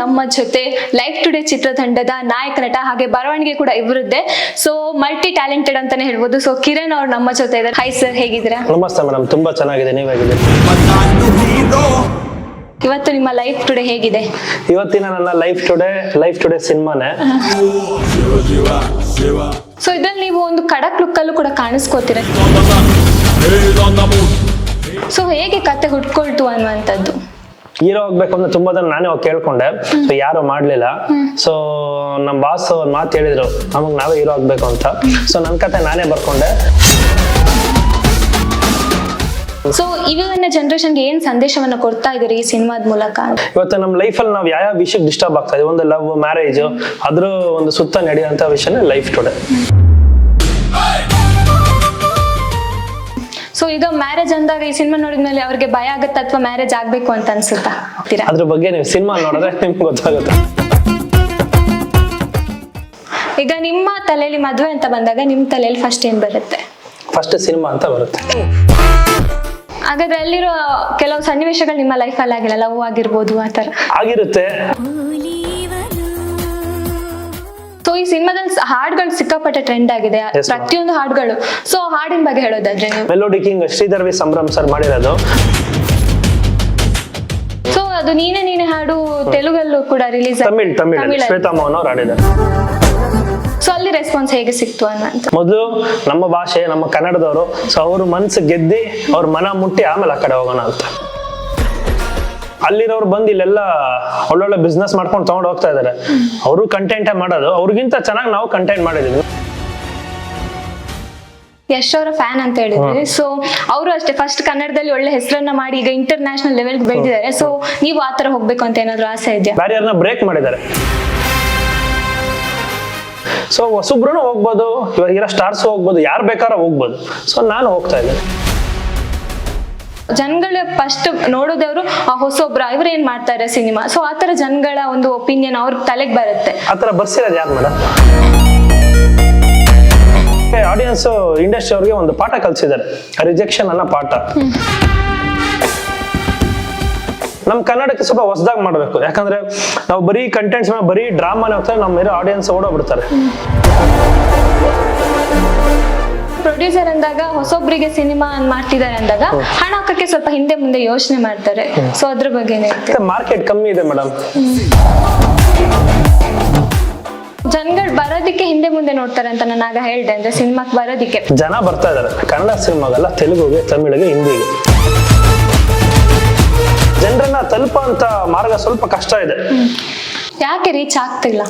ನಮ್ಮ ಜೊತೆ life today ಚಿತ್ರತಂಡದ ನಾಯಕ ನಟ ಹಾಗೆ ಬರವಣಿಗೆ ಕೂಡ ಇವರದ್ದೇ. ಸೊ ಮಲ್ಟಿ ಟ್ಯಾಲೆಂಟೆಡ್ ಅಂತಾನೆ ಹೇಳ್ಬೋದು. ಸೊ ಕಿರಣ್ ಅವ್ರು ನಮ್ಮ ಜೊತೆ ಇದ್ದಾರೆ. ಹೈ ಸರ್, ಹೇಗಿದ್ದೀರಾ? ನಮಸ್ತೆ ಮೇಡಮ್, ತುಂಬಾ ಚೆನ್ನಾಗಿದೆ. ನೀವು ಹೇಗಿದ್ದೀರಿ? ಇವತ್ತು ನಿಮ್ಮ ಲೈಫ್ ಟುಡೇ ಹೇಗಿದೆ? ಇವತ್ತಿನ ನನ್ನ ಲೈಫ್ ಟುಡೇ ಸಿನಿಮಾನೇ. ಸೊ ಇದ್ರಲ್ಲಿ ನೀವು ಒಂದು ಖಡಕ್ ಲುಕ್ ಅಲ್ಲೂ ಕೂಡ ಕಾಣಿಸ್ಕೋತೀರ. ಸೊ ಹೇಗೆ ಕತೆ ಹುಟ್ಕೊಳ್ತು ಅನ್ನುವಂಥದ್ದು? ಹೀರೋ ಆಗ್ಬೇಕು ಅಂದ್ರೆ ತುಂಬಾ ಜನ ನಾನೇ ಹೋಗಿ ಕೇಳ್ಕೊಂಡೆ, ಸೊ ಯಾರು ಮಾಡ್ಲಿಲ್ಲ. ಸೊ ನಮ್ಮ ಬಾಸ್ ಒಂದ್ ಮಾತು ಹೇಳಿದ್ರು, ನಮಗ್ ನಾವೇ ಹೀರೋ ಆಗ್ಬೇಕು ಅಂತ. ಸೊ ನನ್ ಕತೆ ನಾನೇ ಬರ್ಕೊಂಡೆ. ಸೊ ಇವಾಗಿನ ಜನರೇಷನ್ಗೆ ಏನ್ ಸಂದೇಶವನ್ನ ಕೊಡ್ತಾ ಇದ್ದೀರಿ ಈ ಸಿನಿಮಾದ ಮೂಲಕ? ಇವತ್ತು ನಮ್ಮ ಲೈಫಲ್ಲಿ ನಾವು ಯಾವ ವಿಷಯಕ್ಕೆ ಡಿಸ್ಟರ್ಬ್ ಆಗ್ತಾ ಇದೆ, ಒಂದು ಲವ್, ಮ್ಯಾರೇಜ್, ಅದ್ರ ಒಂದು ಸುತ್ತ ನಡೆಯುವಂತ ವಿಷಯನೇ ಲೈಫ್ ಟುಡೇ. ಸೊ ಈಗ ಮ್ಯಾರೇಜ್ ಅಂದಾಗ ಈ ಸಿನಿಮಾ ನೋಡಿದ್ಮೇಲೆ ಅವ್ರಿಗೆ ಭಯ ಆಗುತ್ತೆ ಅಥವಾ ಮ್ಯಾರೇಜ್ ಆಗ್ಬೇಕು ಅಂತ ಅನ್ಸುತ್ತಾ? ಅದ್ರ ಬಗ್ಗೆ ನೀವು ಸಿನಿಮಾ ನೋಡಿದ್ರೆ ನಿಮ್ಗೆ ಗೊತ್ತಾಗುತ್ತೆ. ಈಗ ನಿಮ್ಮ ತಲೆಯಲ್ಲಿ ಮದುವೆ ಅಂತ ಬಂದಾಗ ನಿಮ್ ತಲೆಯಲ್ಲಿ ಫಸ್ಟ್ ಏನ್ ಬರುತ್ತೆ? ಫಸ್ಟ್ ಸಿನಿಮಾ ಅಂತ ಬರುತ್ತೆ. ಹಾಗಾದ್ರೆ ಅಲ್ಲಿರೋ ಕೆಲವು ಸನ್ನಿವೇಶಗಳು ನಿಮ್ಮ ಲೈಫಲ್ಲಿ ಆಗಿಲ್ಲ, ಲವ್ ಆಗಿರ್ಬೋದು, ಆತರ ಆಗಿರುತ್ತೆ. ಸೊ ಈ ಸಿನಿಮಾದಲ್ಲಿ ಹಾಡುಗಳು ಸಿಕ್ಕಾಪಟ್ಟೆ ಟ್ರೆಂಡ್ ಆಗಿದೆ, ಪ್ರತಿಯೊಂದು ಹಾಡುಗಳು. ಸೊ ಹಾಡಿನ ಬಗ್ಗೆ ಹೇಳೋದಾದ್ರೆ melody king Shridhar V Sambhram sir ಮಾಡಿರೋದು. ಸೊ ಅದು ನೀನೇ ಹಾಡು ತೆಲುಗಲ್ಲೂ ಕೂಡ ರಿಲೀಸ್, ತಮಿಳ್ ಶ್ವೇತಾ ಮೋಹನ್ ಅವ್ರು ಆಡಿದ್ದಾರೆ. ಸೊ ಅಲ್ಲಿ ರೆಸ್ಪಾನ್ಸ್ ಹೇಗೆ ಸಿಕ್ತು ಅನ್ನೋಂತ? ಮೊದಲು ನಮ್ಮ ಭಾಷೆ, ನಮ್ಮ ಕನ್ನಡದವರು, ಸೊ ಅವ್ರ ಮನ್ಸು ಗೆದ್ದಿ ಅವ್ರ ಮನ ಮುಟ್ಟಿ ಆಮೇಲೆ ಆ ಕಡೆ ಹೋಗೋಣ ಅಂತ ಅಲ್ಲಿರೋರು ಬಂದು ಇಲ್ಲೆಲ್ಲ ಒಳ್ಳೊಳ್ಳೆ ಬಿಸ್ನೆಸ್ ಮಾಡ್ಕೊಂಡು ತಗೊಂಡು ಹೋಗ್ತಾ ಇದಾರೆ. ಅವರು ಕಂಟೆಂಟೇ ಮಾಡೋದು, ಅವ್ರಿಗಿಂತ ಚೆನ್ನಾಗಿ ನಾವು ಕಂಟೆಂಟ್ ಮಾಡಿದೀವಿ. ಯಶ್ ಅವರ ಫ್ಯಾನ್ ಅಂತ ಹೇಳಿದ್ರಿ. ಸೊ ಅವರು ಅಷ್ಟೇ ಫಸ್ಟ್ ಕನ್ನಡದಲ್ಲಿ ಒಳ್ಳೆ ಹೆಸರನ್ನ ಮಾಡಿ ಈಗ ಇಂಟರ್ನ್ಯಾಷನಲ್ ಲೆವೆಲ್ ಬೆಳೆದಿದ್ದಾರೆ. ಸೊ ನೀವು ಆತರ ಹೋಗ್ಬೇಕು ಅಂತ ಏನಾದ್ರು ಆಸೆ ಇದೆಯಾ? ಬ್ಯಾರಿಯರ್ನ ಬ್ರೇಕ್ ಮಾಡಿದ್ದಾರೆ. ಸೊ ಹೊಸಬ್ರು ಹೋಗ್ಬೋದು, ಇವಾಗ ಇರೋ ಸ್ಟಾರ್ಸ್ ಹೋಗ್ಬೋದು, ಯಾರು ಬೇಕಾದ್ರೂ ಹೋಗ್ಬೋದು. ಸೊ ನಾನು ಹೋಗ್ತಾ ಇದ್ದೀನಿ. ಜನಗಳು ಫಸ್ಟ್ ನೋಡೋದವ್ರು ಹೊಸೊಬ್ರ ಇವ್ರು ಏನ್ ಮಾಡ್ತಾರೆ ಸಿನಿಮಾ, ಸೊ ಆತರ ಜನಗಳ ಒಂದು ಒಪಿನಿಯನ್ ಅವ್ರ ತಲೆಗೆ ಬರುತ್ತೆ. ಆತರ ಬರ್ಸಿರೋದು ಯಾರು ಮೇಡಮ್? ಆಡಿಯನ್ಸ್ ಇಂಡಸ್ಟ್ರಿ ಅವ್ರಿಗೆ ಒಂದು ಪಾಠ ಕಲಿಸಿದ್ದಾರೆ, ರಿಜೆಕ್ಷನ್ ಅನ್ನೋ ಪಾಠ. ನಮ್ ಕನ್ನಡಕ್ಕೆ ಸ್ವಲ್ಪ ಹೊಸದಾಗಿ ಮಾಡ್ಬೇಕು, ಯಾಕಂದ್ರೆ ನಾವು ಬರೀ ಕಂಟೆಂಟ್ಸ್ ಬರೀ ಡ್ರಾಮಾನೇ ಹೋಗ್ತಾರೆ, ನಮ್ಮ ಇರೋ ಆಡಿಯನ್ಸ್ ಓಡೋಗ್ಬಿಡ್ತಾರೆ. ಪ್ರೊಡ್ಯೂಸರ್ ಅಂದಾಗ ಹೊಸೊಬ್ರಿಗೆ ಸಿನಿಮಾ ಮಾಡ್ತಿದ್ದಾರೆ ಅಂದಾಗ ಹಣ ಹಾಕಕ್ಕೆ ಸ್ವಲ್ಪ ಹಿಂದೆ ಮುಂದೆ ಯೋಚನೆ ಮಾಡ್ತಾರೆ. ಸೊ ಅದ್ರ ಬಗ್ಗೆ ಮಾರ್ಕೆಟ್ ಕಮ್ಮಿ ಇದೆ ಮೇಡಮ್. ಜನಗಳು ಬರೋದಿಕ್ಕೆ ಹಿಂದೆ ಮುಂದೆ ನೋಡ್ತಾರೆ ಅಂತ ನಾನು ಆಗ ಹೇಳ್ದೆ, ಅಂದ್ರೆ ಸಿನಿಮಾಕ್ ಬರೋದಿಕ್ಕೆ ಜನ ಬರ್ತಾ ಇದಾರೆ. ಕನ್ನಡ ಸಿನಿಮಾಗಲ್ಲ, ತೆಲುಗುಗೆ, ತಮಿಳಿಗೆ, ಹಿಂದಿಗೆ. ಜನರನ್ನ ತಲುಪುವಂತ ಮಾರ್ಗ ಸ್ವಲ್ಪ ಕಷ್ಟ ಇದೆ. ಯಾಕೆ ರೀಚ್ ಆಗ್ತಿಲ್ಲ?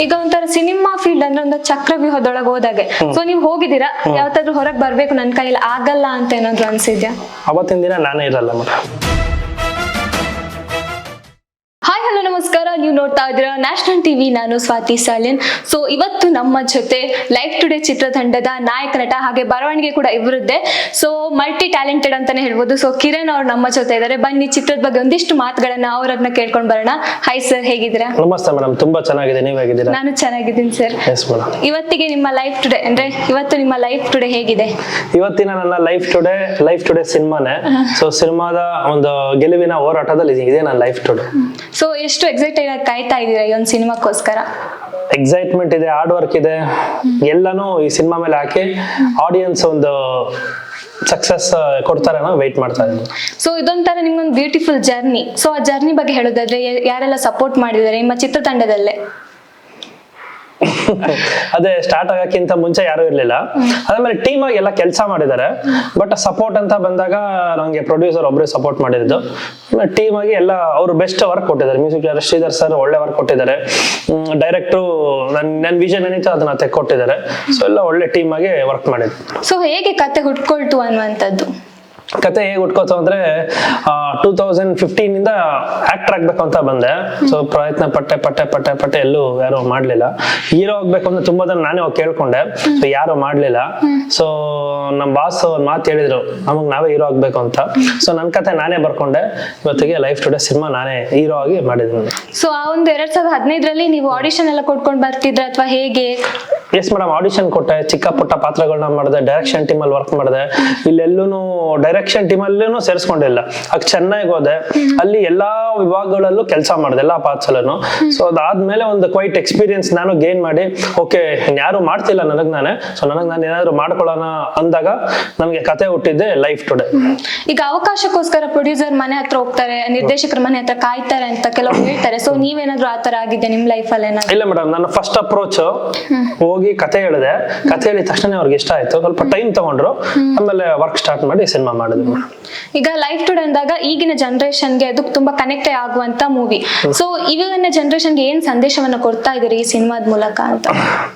ಈಗ ಒಂಥರ ಸಿನಿಮಾ ಫೀಲ್ಡ್ ಅಂದ್ರೆ ಒಂದು ಚಕ್ರವ್ಯೂಹದೊಳಗೆ ಹೋದಾಗೆ. ಸೊ ನೀವು ಹೋಗಿದ್ದೀರಾ, ಯಾವತ್ತಾದ್ರೂ ಹೊರಗೆ ಬರ್ಬೇಕು ನನ್ನ ಕೈಯಲ್ಲಿ ಆಗಲ್ಲ ಅಂತ ಏನಾದ್ರು ಅನ್ಸಿದ್ಯಾ? ಅವತ್ತಿನ ದಿನ ನಾನೇ ಇರಲ್ಲ ಮೇಡಮ್. ಹಾಯ್ ಹಲೋ ನಮಸ್ಕಾರ, ನೀವು ನೋಡ್ತಾ ಇದ್ದೀರಾ ನ್ಯಾಷನಲ್ ಟಿವಿ. ನಾನು ಸ್ವಾತಿ ಸಾಲಿನ್. ಸೊ ಇವತ್ತು ನಮ್ಮ ಜೊತೆ ಲೈಫ್ ಟುಡೇ ಚಿತ್ರತಂಡದ ನಾಯಕ ನಟ ಹಾಗೆ ಬರವಣಿಗೆ ಕೂಡ ಇವರದ್ದೇ. ಸೊ ಮಲ್ಟಿ ಟ್ಯಾಲೆಂಟೆಡ್ ಅಂತಾನೆ ಹೇಳ್ಬೋದು. ಸೊ ಕಿರಣ್ ಅವ್ರು ನಮ್ಮ ಜೊತೆ ಇದ್ದಾರೆ. ಬನ್ನಿ ಚಿತ್ರದ ಬಗ್ಗೆ ಒಂದಿಷ್ಟು ಮಾತುಗಳನ್ನ ಅವ್ರನ್ನ ಕೇಳ್ಕೊಂಡ್ ಬರೋಣ. ಹೈ ಸರ್, ಹೇಗಿದ್ದೀರಾ? ನಮಸ್ತೆ ಮೇಡಮ್, ತುಂಬಾ ಚೆನ್ನಾಗಿದೆ. ನೀವು ಹೇಗಿದ್ದೀರಾ? ನಾನು ಚೆನ್ನಾಗಿದ್ದೀನಿ ಸರ್. ಇವತ್ತಿಗೆ ನಿಮ್ಮ ಲೈಫ್ ಟುಡೇ ಅಂದ್ರೆ ಇವತ್ತು ನಿಮ್ಮ ಲೈಫ್ ಟುಡೇ ಹೇಗಿದೆ? ಇವತ್ತಿನ ನನ್ನ ಲೈಫ್ ಟುಡೇ ಸಿನಿಮಾನೇ. ಸೊ ಸಿನಿಮಾದ ಒಂದು ಗೆಲುವಿನ ಹೋರಾಟದಲ್ಲಿ ಇದೆ ನನ್ನ ಲೈಫ್ ಟುಡೇ. ಸೊ ಎಷ್ಟು ಎಕ್ಸೈಟೆಡ್ ಆಗಿ ಕಾಯ್ತಾ ಇದ್ದೀರಾ ಈ ಒಂದು ಸಿನಿಮಾಕ್ಕೋಸ್ಕರ? ಎಕ್ಸೈಟ್ಮೆಂಟ್ ಇದೆ, ಹಾರ್ಡ್ ವರ್ಕ್ ಇದೆ, ಎಲ್ಲಾನು ಈ ಸಿನಿಮಾ ಮೇಲೆ ಹಾಕಿ ಆಡಿಯನ್ಸ್ ಒಂದು ಸಕ್ಸಸ್ ಕೊಡ್ತಾರೆ ಅನ್ನೋ ವೇಟ್ ಮಾಡ್ತಾ ಇದ್ದೀನಿ. ಸೊ ಇದೊಂಥರ ನಿಮ್ಗೊಂದು ಬ್ಯೂಟಿಫುಲ್ ಜರ್ನಿ. ಸೊ ಆ ಜರ್ನಿ ಬಗ್ಗೆ ಹೇಳೋದಾದ್ರೆ ಯಾರೆಲ್ಲ ಸಪೋರ್ಟ್ ಮಾಡಿದ್ದಾರೆ ನಿಮ್ಮ ಚಿತ್ರತಂಡದಲ್ಲೇ? ಅದೇ ಸ್ಟಾರ್ಟ್ ಆಗಕ್ಕಿಂತ ಮುಂಚೆ ಯಾರು ಇರ್ಲಿಲ್ಲ. ಅದಾದ್ಮೇಲೆ ಟೀಮ್ ಆಗಿ ಎಲ್ಲ ಕೆಲಸ ಮಾಡಿದ್ದಾರೆ. ಬಟ್ ಸಪೋರ್ಟ್ ಅಂತ ಬಂದಾಗ ನಂಗೆ ಪ್ರೊಡ್ಯೂಸರ್ ಒಬ್ಬರೇ ಸಪೋರ್ಟ್ ಮಾಡಿದ್ದು. ಟೀಮ್ ಆಗಿ ಎಲ್ಲ ಅವರು ಬೆಸ್ಟ್ ವರ್ಕ್ ಕೊಟ್ಟಿದ್ದಾರೆ. ಮ್ಯೂಸಿಕ್ ಡೈರೆಕ್ಟರ್ ಶ್ರೀಧರ್ ಸರ್ ಒಳ್ಳೆ ವರ್ಕ್ ಕೊಟ್ಟಿದ್ದಾರೆ. ಡೈರೆಕ್ಟ್ರು ನನ್ನ ವಿಷನ್ ಏನಿತ್ತು ಅದನ್ನ ತೆಕ್ಕೊಟ್ಟಿದ್ದಾರೆ. ಸೊ ಎಲ್ಲ ಒಳ್ಳೆ ಟೀಮ್ ಆಗಿ ವರ್ಕ್ ಮಾಡಿದ್ರು. ಸೊ ಹೇಗೆ ಕತೆ ಹುಟ್ಕೊಳ್ತು ಅನ್ನುವಂಥದ್ದು? ಕತೆ ಹೇಗೆ ಉಟ್ಕೋತು ಅಂದ್ರೆ 2015 ಇಂದ ಆಕ್ಟರ್ ಆಗ್ಬೇಕು ಅಂತ ಬಂದೆ. ಸೊ ಪ್ರಯತ್ನ ಪಟ್ಟೆ ಎಲ್ಲೂ ಯಾರು ಮಾಡ್ಲಿಲ್ಲ. ಹೀರೋ ಆಗ್ಬೇಕು ಅಂದ್ರೆ ತುಂಬಾ ಜನ ನಾನೇ ಹೋಗಿ ಕೇಳ್ಕೊಂಡೆ, ಸೊ ಯಾರು ಮಾಡ್ಲಿಲ್ಲ. ಸೊ ನಮ್ಮ ಬಾಸ್ ಒಂದ್ ಮಾತು ಹೇಳಿದ್ರು, ನಮಗ್ ನಾವೇ ಹೀರೋ ಆಗ್ಬೇಕು ಅಂತ. ಸೊ ನನ್ ಕತೆ ನಾನೇ ಬರ್ಕೊಂಡೆ. ಇವತ್ತಿಗೆ ಲೈಫ್ ಟುಡೇ ಸಿನಿಮಾ ನಾನೇ ಹೀರೋ ಆಗಿ ಮಾಡಿದ್ದೀನಿ. ಸೊ ಆ ಒಂದು 2015ರಲ್ಲಿ ನೀವು ಆಡಿಷನ್ ಎಲ್ಲ ಕೊಟ್ಕೊಂಡು ಬರ್ತಿದ್ರ ಅಥವಾ ಹೇಗೆ? ಎಸ್ ಮೇಡಮ್, ಆಡಿಷನ್ ಕೊಟ್ಟೆ, ಚಿಕ್ಕ ಪುಟ್ಟ ಪಾತ್ರಗಳನ್ನ ಮಾಡಿದೆ, ಡೈರೆಕ್ಷನ್ ಟೀಮ್ ಅಲ್ಲಿ ವರ್ಕ್ ಮಾಡಿದೆ. ಇಲ್ಲೆಲ್ಲೂ ಡೈರೆಕ್ಷನ್ ಟೀಮ್ ಅಲ್ಲೂ ಸೇರಿಸ್ಕೊಂಡಿಲ್ಲ. ಆಗ ಚೆನ್ನ ಚೆನ್ನೈಗೆ ಹೋದೆ, ಅಲ್ಲಿ ಎಲ್ಲಾ ವಿಭಾಗಗಳಲ್ಲೂ ಕೆಲಸ ಮಾಡಿದೆ, ಎಲ್ಲಾ ಪಾರ್ಟ್ಸ್ ಅಲ್ಲೂ. ಸೊ ಅದಾದ್ಮೇಲೆ ಒಂದು ಕ್ವೈಟ್ ಎಕ್ಸ್ಪೀರಿಯನ್ಸ್ ನಾನು ಗೇನ್ ಮಾಡಿ, ಓಕೆ ಯಾರು ಮಾಡ್ತಿಲ್ಲ ನನಗ್ ನಾನೇ, ಸೊ ನನಗ್ ನಾನು ಏನಾದ್ರು ಮಾಡ್ಕೊಳ್ಳೋಣ ಅಂದಾಗ ನನಗೆ ಕತೆ ಹುಟ್ಟಿದ್ದೆ ಲೈಫ್ ಟುಡೇ. ಈಗ ಅವಕಾಶಕ್ಕೋಸ್ಕರ ಪ್ರೊಡ್ಯೂಸರ್ ಮನೆ ಹತ್ರ ಹೋಗ್ತಾರೆ, ನಿರ್ದೇಶಕರ ಮನೆ ಹತ್ರ ಕಾಯ್ತಾರೆ ಅಂತ ಕೆಲವು ಹೇಳ್ತಾರೆ. ಸೊ ನೀವೇನಾದ್ರು ಆತರ ಆಗಿದೆ ನಿಮ್ ಲೈಫ್ ಅಲ್ಲಿ ಏನಾದ್ರು? ಇಲ್ಲ ಮೇಡಮ್, ನನ್ನ ಫಸ್ಟ್ ಅಪ್ರೋಚ್ ಹೋಗಿ ಕತೆ ಹೇಳಿದೆ. ಕತೆ ಹೇಳಿದ ತಕ್ಷಣ ಅವ್ರಿಗೆ ಇಷ್ಟ ಆಯ್ತು, ಸ್ವಲ್ಪ ಟೈಮ್ ತಗೊಂಡ್ರು, ಆಮೇಲೆ ವರ್ಕ್ ಸ್ಟಾರ್ಟ್ ಮಾಡಿ ಸಿನಿಮಾ ಮಾಡಿದ್ವಿ. ಈಗ ಲೈಫ್ ಟುಡೇ ಅಂದಾಗ ಈಗಿನ ಜನರೇಷನ್ಗೆ ಅದು ತುಂಬಾ ಕನೆಕ್ಟ್ ಆಗುವಂತ ಮೂವಿ. ಸೊ ಇವಾಗಿನ ಜನರೇಷನ್ಗೆ ಏನ್ ಸಂದೇಶವನ್ನ ಕೊಡ್ತಾ ಇದೀರಿ ಈ ಸಿನಿಮಾದ ಮೂಲಕ ಅಂತ?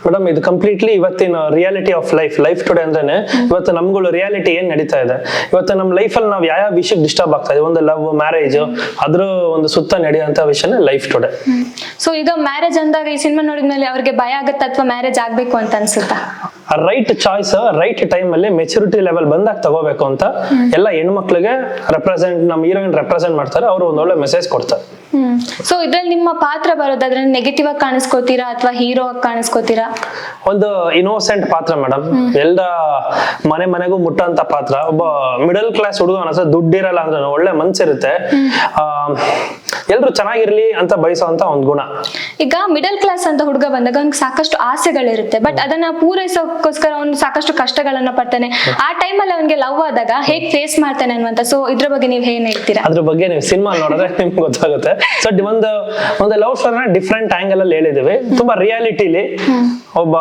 ಮೇಡಮ್, ಇದು ಕಂಪ್ಲೀಟ್ಲಿ ಇವತ್ತಿನ ರಿಯಾಲಿಟಿ ಆಫ್ ಲೈಫ್ ಟುಡೇ ಅಂದ್ರೇನೆ ಇವತ್ತು ನಮ್ಗಳು ರಿಯಾಲಿಟಿ ಏನ್ ನಡೀತಾ ಇದೆ, ಇವತ್ತು ನಮ್ಮ ಲೈಫ್ ಅಲ್ಲಿ ನಾವು ಯಾವ ವಿಷಯಕ್ಕೆ ಡಿಸ್ಟರ್ಬ್ ಆಗ್ತಾ ಇದೆ, ಒಂದು ಲವ್, ಮ್ಯಾರೇಜ್, ಅದ್ರ ಒಂದು ಸುತ್ತ ನಡೆಯುವಂತ ವಿಷಯನೇ ಲೈಫ್ ಟುಡೇ. ಸೊ ಈಗ ಮ್ಯಾರೇಜ್ ಅಂದಾಗ ಈ ಸಿನಿಮಾ ನೋಡಿದ್ಮೇಲೆ ಅವ್ರಿಗೆ ಭಯ ಆಗುತ್ತೆ ಅಥವಾ ಮ್ಯಾರೇಜ್ ಆಗ್ಬೇಕು ಅಂತ ಅನ್ಸುತ್ತಾ? ರೈಟ್ ಚಾಯ್ಸ್ ರೈಟ್ ಟೈಮ್ ಅಲ್ಲಿ ಮೆಚುರಿಟಿ ಲೆವೆಲ್ ಬಂದಾಗ ತಗೋಬೇಕು ಅಂತ ಎಲ್ಲ ಹೆಣ್ಮಕ್ಳಿಗೆ ನಮ್ಮ ಹೀರೋಯಿನ್ ರೆಪ್ರೆಸೆಂಟ್ ಮಾಡ್ತಾರೆ, ಅವರು ಒಂದೊಳ್ಳೆ ಮೆಸೇಜ್ ಕೊಡ್ತಾರೆ. ಸೊ ಇದ್ರಲ್ಲಿ ನಿಮ್ಮ ಪಾತ್ರ ಬರೋದಾದ್ರೆ ನೆಗೆಟಿವ್ ಆಗಿ ಕಾಣಿಸ್ಕೋತೀರಾ ಅಥವಾ ಹೀರೋ ಆಗಿ ಕಾಣಿಸ್ಕೋತೀರಾ? ಒಂದು ಇನ್ನೋಸೆಂಟ್ ಪಾತ್ರ ಮೇಡಮ್, ಎಲ್ಲ ಮನೆಗೂ ಮುಟ್ಟಂತ ಪಾತ್ರ. ಒಬ್ಬ ಮಿಡಲ್ ಕ್ಲಾಸ್ ಹುಡುಗ ಅನ್ಸುತ್ತೆ, ದುಡ್ಡಿರಲ್ಲ ಅಂದ್ರೆ ಒಳ್ಳೆ ಮನ್ಸಿರುತ್ತೆ, ಎಲ್ರು ಚೆನ್ನಾಗಿರ್ಲಿ ಅಂತ ಬಯಸೋಂತ ಒಂದ್ ಗುಣ. ಈಗ ಮಿಡಲ್ ಕ್ಲಾಸ್ ಅಂತ ಹುಡುಗ ಬಂದಾಗ ಅವ್ನಿಗೆ ಸಾಕಷ್ಟು ಆಸೆಗಳಿರುತ್ತೆ, ಬಟ್ ಅದನ್ನ ಪೂರೈಸೋಕೋಸ್ಕರ ಅವ್ನು ಸಾಕಷ್ಟು ಕಷ್ಟಗಳನ್ನ ಪಡ್ತಾನೆ. ಆ ಟೈಮಲ್ಲಿ ಅವ್ನಿಗೆ ಲವ್ ಆದಾಗ ಹೇಗ್ ಫೇಸ್ ಮಾಡ್ತಾನೆ ಅನ್ನುವಂತ. ಸೊ ಇದ್ರ ಬಗ್ಗೆ ನೀವ್ ಏನ್ ಹೇಳ್ತೀರಾ? ಅದ್ರ ಬಗ್ಗೆ ನೀವು ಸಿನಿಮಾ ನೋಡಿದ್ರೆ ನಿಮ್ಗೆ ಗೊತ್ತಾಗುತ್ತೆ. ಸೊ ಒಂದು ಲವ್ ಸ್ಟೋರಿನ ಡಿಫ್ರೆಂಟ್ ಆಂಗಲ್ ಅಲ್ಲಿ ಹೇಳಿದೀವಿ. ತುಂಬಾ ರಿಯಾಲಿಟಿಲಿ ಒಬ್ಬ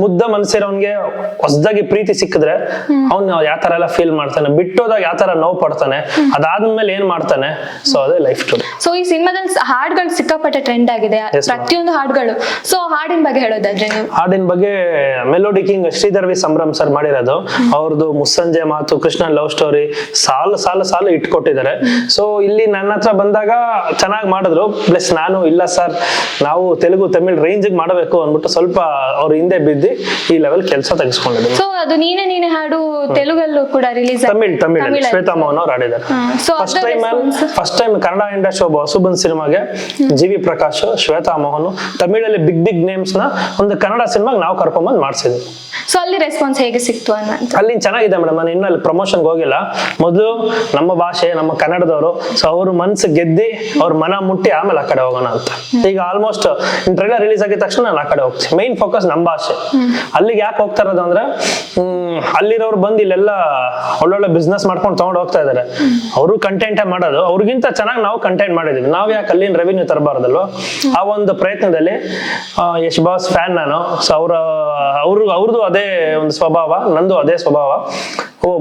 ಮುದ್ದ ಮನಸ್ಸಿರೋನ್ಗೆ ಹೊಸದಾಗಿ ಪ್ರೀತಿ ಸಿಕ್ಕಿದ್ರೆ ಅವ್ನು ಯಾವ ತರ ಎಲ್ಲ ಫೀಲ್ ಮಾಡ್ತಾನೆ, ಬಿಟ್ಟೋದಾಗ ಯಾವ ತರ ನೋವು ಪಡ್ತಾನೆ, ಅದಾದ್ಮೇಲೆ ಏನ್ ಮಾಡ್ತಾನೆ. ಸೊ ಅದೇ ಲೈಫ್ ಟುಡೇ. ಸೊ ಈ ಸಿನಿಮಾದಲ್ಲಿ ಹಾಡುಗಳು ಸಿಕ್ಕಾಪಟ್ಟೆ ಟ್ರೆಂಡ್ ಆಗಿದೆ, ಪ್ರತಿಯೊಂದು ಹಾಡುಗಳು. ಸೊ ಹಾಡಿನ ಬಗ್ಗೆ ಹೇಳೋದಾದ್ರೆ ನೀವು? ಹಾಡಿನ ಬಗ್ಗೆ melody king Shridhar V Sambhram sir ಮಾಡಿರೋದು. ಅವ್ರದ್ದು ಮುಸ್ಸಂಜೆ ಮಾತು, ಕೃಷ್ಣ ಲವ್ ಸ್ಟೋರಿ ಸಾಲು ಇಟ್ಕೊಟ್ಟಿದ್ದಾರೆ. ಸೊ ಇಲ್ಲಿ ನನ್ನ ಹತ್ರ ಬಂದಾಗ ಚೆನ್ನಾಗಿ ಮಾಡಿದ್ರು. ಪ್ಲಸ್ ನಾನು ಇಲ್ಲ ಸರ್, ನಾವು ತೆಲುಗು ತಮಿಳ್ ರೇಂಜ್ ಮಾಡಬೇಕು ಅಂದ್ಬಿಟ್ಟು ಸ್ವಲ್ಪ ಅವ್ರ ಹಿಂದೆ ಬಿದ್ದು ಈ ಲೆವೆಲ್ ಕೆಲಸ ತೆಗೆಸ್ಕೊಂಡಿದ್ರು. ಸೊ ಅದು ನೀನೆ ಹಾಡು ತೆಲುಗಲ್ಲೂ ಕೂಡ ರಿಲೀಸ್ ತಮಿಳ್ ಶ್ವೇತಾ ಮೋಹನ್ ಅವ್ರು ಆಡಿದ್ದಾರೆ. ಫಸ್ಟ್ ಟೈಮ್ ಕನ್ನಡ ಇಂಡಸ್ಟ್ರಿ ಒಬ್ಬ ಹೊಸಬನ್ ಸಿನಿಮಾಗೆ ಜಿ.ವಿ. ಪ್ರಕಾಶ್, ಶ್ವೇತಾ ಮೋಹನ್, ತಮಿಳಲ್ಲಿ ಬಿಗ್ ನೇಮ್ಸ್ ನ ಒಂದು ಕನ್ನಡ ಸಿನಿಮಾಗೆ ನಾವು ಕರ್ಕೊಂಡ್ಬಂದು ಮಾಡಿಸಿದ್ವಿ. ಸೊ ಅಲ್ಲಿ ರೆಸ್ಪಾನ್ಸ್ ಹೇಗೆ ಸಿಕ್ತು ಅನ್ನೋದು? ಅಲ್ಲಿ ಚೆನ್ನಾಗಿದೆ ಮೇಡಮ್. ನಾನು ಇನ್ನೂ ಅಲ್ಲಿ ಪ್ರಮೋಷನ್ಗೆ ಹೋಗಿಲ್ಲ. ಮೊದಲು ನಮ್ಮ ಭಾಷೆ, ನಮ್ಮ ಕನ್ನಡದವರು, ಸೊ ಅವ್ರ ಮನ್ಸು ಗೆದ್ದಿ ಅವ್ರ ಮನ ಮುಟ್ಟಿ ಆಮೇಲೆ ಆ ಕಡೆ ಹೋಗೋಣ ಅಂತ. ಈಗ ಆಲ್ಮೋಸ್ಟ್ ಟ್ರೈಲರ್ ರಿಲೀಸ್ ಆಗಿದ ತಕ್ಷಣ ನಾನು ಆ ಕಡೆ ಹೋಗ್ತೀನಿ. ಮೈನ್ ಫೋಕಸ್ ನಮ್ಮ ಭಾಷೆ. ಅಲ್ಲಿಗೆ ಯಾಕೆ ಹೋಗ್ತಾ ಇರೋದು ಅಂದ್ರೆ ಅಲ್ಲಿರೋರು ಬಂದು ಇಲ್ಲೆಲ್ಲ ಒಳ್ಳೊಳ್ಳೆ ಬಿಸ್ನೆಸ್ ಮಾಡ್ಕೊಂಡು ತಗೊಂಡು ಹೋಗ್ತಾ ಇದಾರೆ. ಅವರು ಕಂಟೆಂಟೇ ಮಾಡೋದು, ಅವ್ರಿಗಿಂತ ಚೆನ್ನಾಗಿ ನಾವು ಕಂಟೆಂಟ್ ಮಾಡಿದೀವಿ. ನಾವ್ ಯಾಕೆ ಅಲ್ಲಿನ ರೆವಿನ್ಯೂ ತರಬಾರ್ದಲ್ವ? ಆ ಒಂದು ಪ್ರಯತ್ನದಲ್ಲಿ ಯಶ್ ಬಾಸ್ ಫ್ಯಾನ್ ನಾನು. ಸೊ ಅವ್ರದ್ದು ಅದೇ ಒಂದು ಸ್ವಭಾವ, ನಂದು ಅದೇ ಸ್ವಭಾವ.